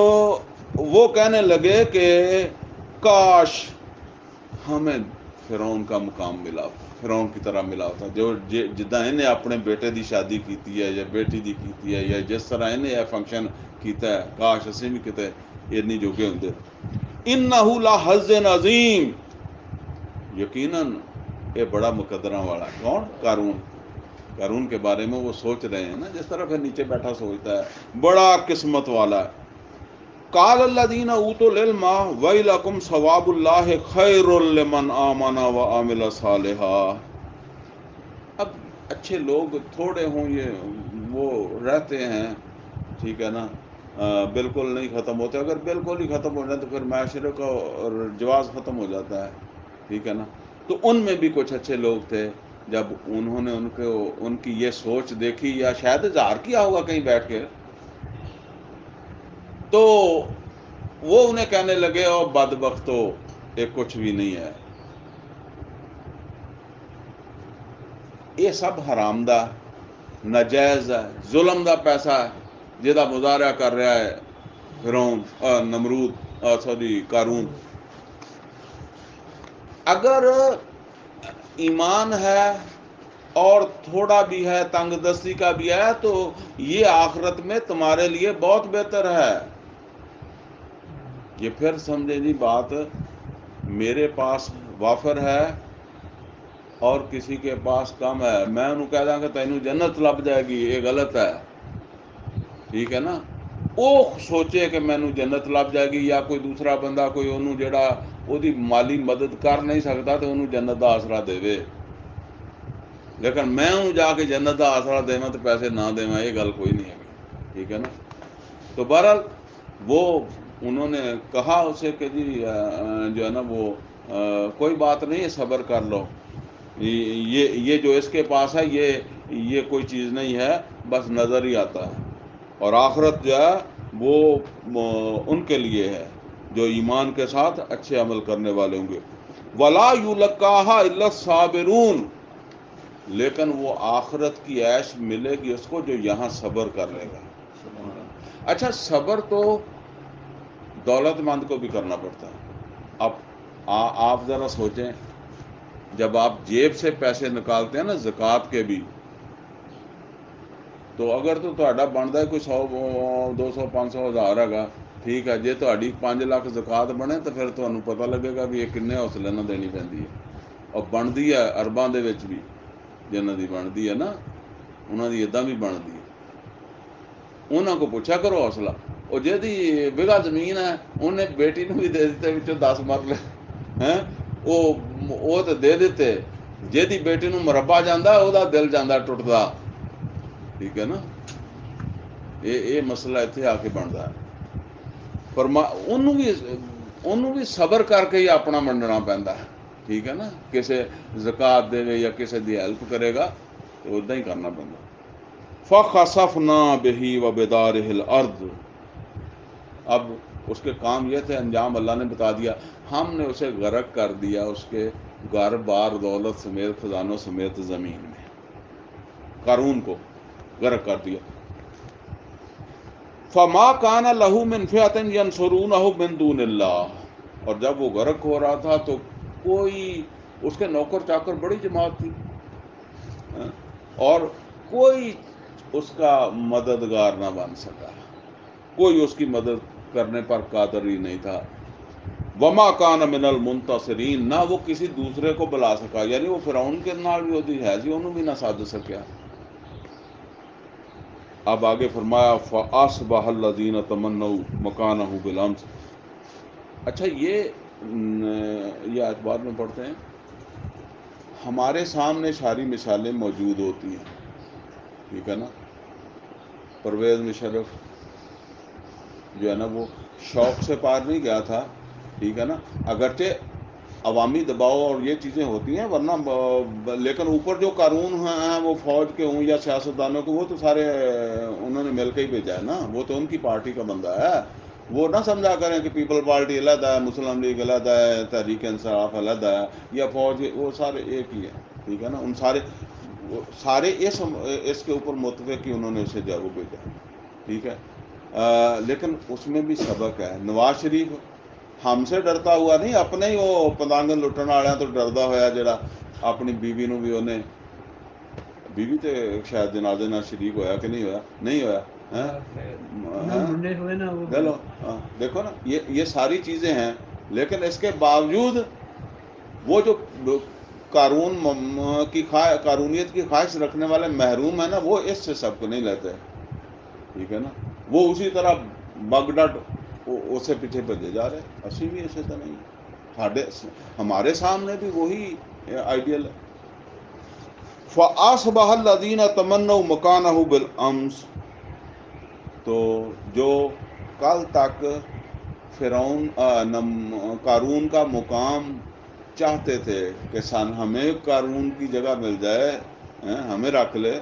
[SPEAKER 1] وہ کہنے لگے کہ کاش ہمیں فرعون کا مقام ملا ہوتا، فرعون کی طرح ملا ہوتا، جو جداں انہیں اپنے بیٹے دی شادی کیتی ہے یا بیٹی دی کیتی ہے، یا جس طرح انہیں یہ فنکشن کیتا ہے، کاش اسی بھی کتے اتنی جوگے ہوندے۔ انہ لحظ عظیم، یقیناً یہ بڑا مقدراں والا، کون؟ قارون کے بارے میں وہ سوچ رہے ہیں نا، جس طرح پھر نیچے بیٹھا سوچتا ہے، بڑا قسمت والا ہے۔ قال الذین اوتوا العلم ویلکم ثواب اللہ خیر لمن آمن وعمل صالحا. اب اچھے لوگ تھوڑے ہوں یہ وہ رہتے ہیں، ٹھیک ہے نا، بالکل نہیں ختم ہوتے. اگر بالکل ہی ختم ہو جائے تو پھر معاشرے کا اور جواز ختم ہو جاتا ہے، ٹھیک ہے نا. تو ان میں بھی کچھ اچھے لوگ تھے. جب انہوں نے ان کی یہ سوچ دیکھی، یا شاید اظہار کیا ہوگا کہیں بیٹھ کے، تو وہ انہیں کہنے لگے او بدبختو یہ کچھ بھی نہیں ہے، یہ سب حرام دا، ناجائز ہے، ظلم دا پیسہ ہے جہاں مظاہرہ کر رہا ہے فرعون، نمرود، سوری قارون. اگر ایمان ہے اور تھوڑا بھی ہے، تنگ دستی کا بھی ہے، تو یہ آخرت میں تمہارے لیے بہت بہتر ہے. یہ پھر سمجھے جی بات، میرے پاس وافر ہے اور کسی کے پاس کم ہے، میں انہوں کہہ داں کہ تینوں جنت لب جائے گی، یہ غلط ہے، ٹھیک ہے نا. وہ سوچے کہ مینوں جنت لب جائے گی، یا کوئی دوسرا بندہ کوئی انہوں جڑا وہ دی مالی مدد کر نہیں سکتا تو انہوں جنت دا آسرا دے. لیکن میں ہوں جا کے جنت دا آسرا دے تو پیسے نہ دے، یہ گل کوئی نہیں ہے، ٹھیک ہے نا. تو بہرحال وہ انہوں نے کہا اسے کہ جی جو ہے نا وہ کوئی بات نہیں، صبر کر لو، یہ جو اس کے پاس ہے یہ کوئی چیز نہیں ہے، بس نظر ہی آتا ہے، اور آخرت جو ہے وہ ان کے لیے ہے جو ایمان کے ساتھ اچھے عمل کرنے والے ہوں گے. وَلَا يُلَقَّاهَا إِلَّا الصَّابِرُونَ. لیکن وہ آخرت کی عیش ملے گی اس کو جو یہاں صبر کر لے گا. اچھا، صبر تو دولت مند کو بھی کرنا پڑتا ہے. اب آپ ذرا سوچیں، جب آپ جیب سے پیسے نکالتے ہیں نا زکوٰۃ کے بھی، تو اگر تو تہاڈا بنتا ہے کوئی 100 200 500 ہزار ہے، ٹھیک ہے، جی تہاڈی 5 لاکھ زکوٰۃ بنے تو پھر تمہیں پتہ لگے گا بھی یہ کنے حوصلے نہ دینی پیندی ہے. اور بنتی ہے ارباں دے وچ بھی، جنہاں دی بنتی ہے نا انہاں دی ادا بھی بنتی ہے. انہاں کو پوچھا کرو حوصلہ. وہ جہی بگھا زمین ہے انہیں بیٹی نو بھی دے دیتے، وچوں 10 مرلے ہیں، وہ تو دے دیتے. جہی بیٹی نو مربع جانا وہ دل جانا ٹوٹتا، ٹھیک ہے نا. یہ مسئلہ اتنے آ کے بنتا ہے. پر انہوں بھی صبر کر کے ہی اپنا منڈنا پہنتا ہے، ٹھیک ہے نا. کسے زکوٰۃ دے یا کسے دی ہیلپ کرے گا تو ادا ہی کرنا پہنتا. فَخَسَفْنَا بِهِ وَبِدَارِهِ الْأَرْضِ. اب اس کے کام یہ تھے، انجام اللہ نے بتا دیا. ہم نے اسے غرق کر دیا، اس کے گھر بار دولت سمیت خزانوں سمیت زمین میں. قارون کو غرق کر دیا. فَمَا كَانَ لَهُ مِنْ فِئَةٍ يَنْصُرُونَهُ مِنْ دُونِ اللَّهِ. اور جب وہ غرق ہو رہا تھا تو کوئی اس کے نوکر چاکر بڑی جماعت تھی، اور کوئی اس کا مددگار نہ بن سکا، کوئی اس کی مدد کرنے پر قادر ہی نہیں تھا. وما کان من المنتصرین. نہ وہ کسی دوسرے کو بلا سکا، یعنی وہ فرعون کے نال بھی ہوتی ہے جی، انہوں بھی نہ ساد سکیا. اب آگے فرمایا فَأَصْبَحَ الَّذِينَ تَمَنَّوْا مَكَانَهُ بِالْأَمْسِ. اچھا یہ آیت بعد میں پڑھتے ہیں. ہمارے سامنے ساری مثالیں موجود ہوتی ہیں، ٹھیک ہے نا. پرویز مشرف جو ہے نا وہ شوق سے پار نہیں گیا تھا، ٹھیک ہے نا. اگرچہ عوامی دباؤ اور یہ چیزیں ہوتی ہیں، ورنہ لیکن اوپر جو قارون ہیں وہ فوج کے ہوں یا سیاستدانوں کے، وہ تو سارے انہوں نے مل کے ہی بھیجا ہے نا. وہ تو ان کی پارٹی کا بندہ ہے. وہ نہ سمجھا کریں کہ پیپل پارٹی علیحدہ ہے، مسلم لیگ علیحدہ ہے، تحریک انصاف علیحدہ ہے، یا فوج، وہ سارے ایک ہی ہیں، ٹھیک ہے نا. ان سارے اس کے اوپر متفق کہ انہوں نے اسے جاگو بھیجا، ٹھیک ہے. لیکن اس میں بھی سبق ہے. نواز شریف ہم سے ڈرتا ہوا نہیں، اپنے ہی وہ پتنگ لٹن والے تو ڈردا ہوا جڑا اپنی بیوی نو بھی انہیں، بیوی تے شاید جنازے نہ شریک ہویا کہ نہیں ہویا، نہیں ہویا. چلو دیکھو نا، یہ ساری چیزیں ہیں. لیکن اس کے باوجود وہ جو قارونیت کی خواہش رکھنے والے محروم ہیں نا، وہ اس سے سبق نہیں لیتے، ٹھیک ہے نا. وہ اسی طرح بگڈٹ اسے پیچھے بھجے جا رہے. اسی بھی ایسے تو نہیں, ہمارے سامنے بھی وہی آئیڈیل ہے. فَأَصْبَحَ الَّذِينَ تَمَنَّوْا مَكَانَهُ بِالْأَمْسِ, تو جو کل تک فرعون قارون کا مقام چاہتے تھے کہ ہمیں قارون کی جگہ مل جائے, ہمیں رکھ لے,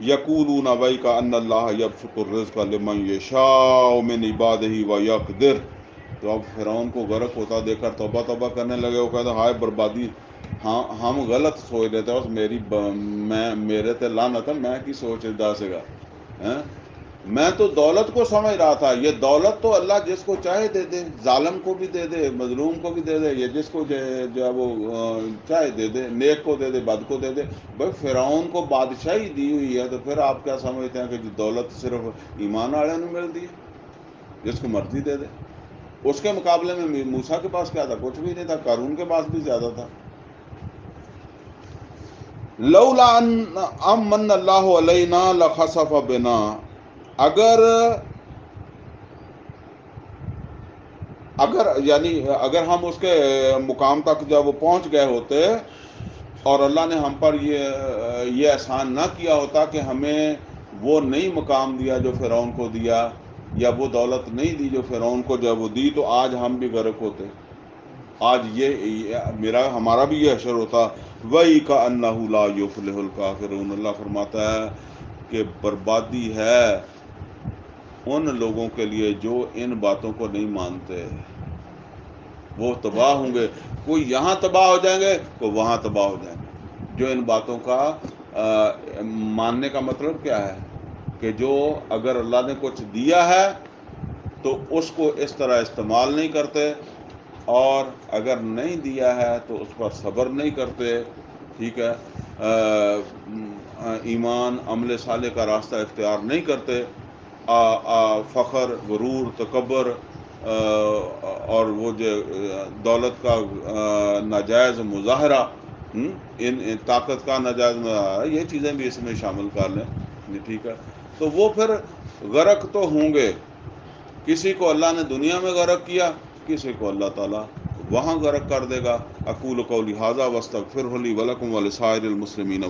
[SPEAKER 1] یقولون وَیْکَأَنَّ اللَّهَ یَبْسُطُ الرِّزْقَ لِمَن یَشَاءُ مِنْ عِبَادِهِ وَیَقْدِرُ. تو اب فرعون کو غرق ہوتا دیکھ کر توبہ توبہ کرنے لگے. وہ کہتے ہائے بربادی, ہاں ہم غلط سوچ رہے تھے, میرے تے لعنت ہے, میں کی سوچ دا سگا, میں تو دولت کو سمجھ رہا تھا. یہ دولت تو اللہ جس کو چاہے دے دے, ظالم کو بھی دے دے, مظلوم کو بھی دے دے, یہ جس کو جو ہے وہ چاہے دے دے, نیک کو دے دے, بد کو دے دے. بھائی فرعون کو بادشاہی دی ہوئی ہے, تو پھر آپ کیا سمجھتے ہیں کہ جو دولت صرف ایمان والے نے ملتی ہے, جس کو مرضی دے دے. اس کے مقابلے میں موسیٰ کے پاس کیا تھا؟ کچھ بھی نہیں تھا. قارون کے پاس بھی زیادہ تھا. لولا ان من اللہ علینا لخسف بنا, اگر ہم اس کے مقام تک جب وہ پہنچ گئے ہوتے اور اللہ نے ہم پر یہ احسان نہ کیا ہوتا کہ ہمیں وہ نہیں مقام دیا جو فرعون کو دیا, یا وہ دولت نہیں دی جو فرعون کو جب وہ دی, تو آج ہم بھی غرق ہوتے. آج ہمارا بھی یہ حشر ہوتا. وَإِكَأَنَّهُ لَا يُفْلِحُ الْكَافِرُونَ, اللہ فرماتا ہے کہ بربادی ہے ان لوگوں کے لیے جو ان باتوں کو نہیں مانتے. وہ تباہ ہوں گے. کوئی یہاں تباہ ہو جائیں گے, کوئی وہاں تباہ ہو جائیں گے. جو ان باتوں کا ماننے کا مطلب کیا ہے کہ جو اگر اللہ نے کچھ دیا ہے تو اس کو اس طرح استعمال نہیں کرتے, اور اگر نہیں دیا ہے تو اس پر صبر نہیں کرتے. ٹھیک ہے, ایمان عمل صالح کا راستہ اختیار نہیں کرتے. فخر, غرور, تکبر اور وہ جو دولت کا ناجائز مظاہرہ, ان طاقت کا ناجائز مظاہرہ, یہ چیزیں بھی اس میں شامل کر لیں. ٹھیک ہے, تو وہ پھر غرق تو ہوں گے. کسی کو اللہ نے دنیا میں غرق کیا, کسی کو اللہ تعالیٰ وہاں غرق کر دے گا. اقول قولی ھذا واستغفرہ لی ولکم ولسائر المسلمین.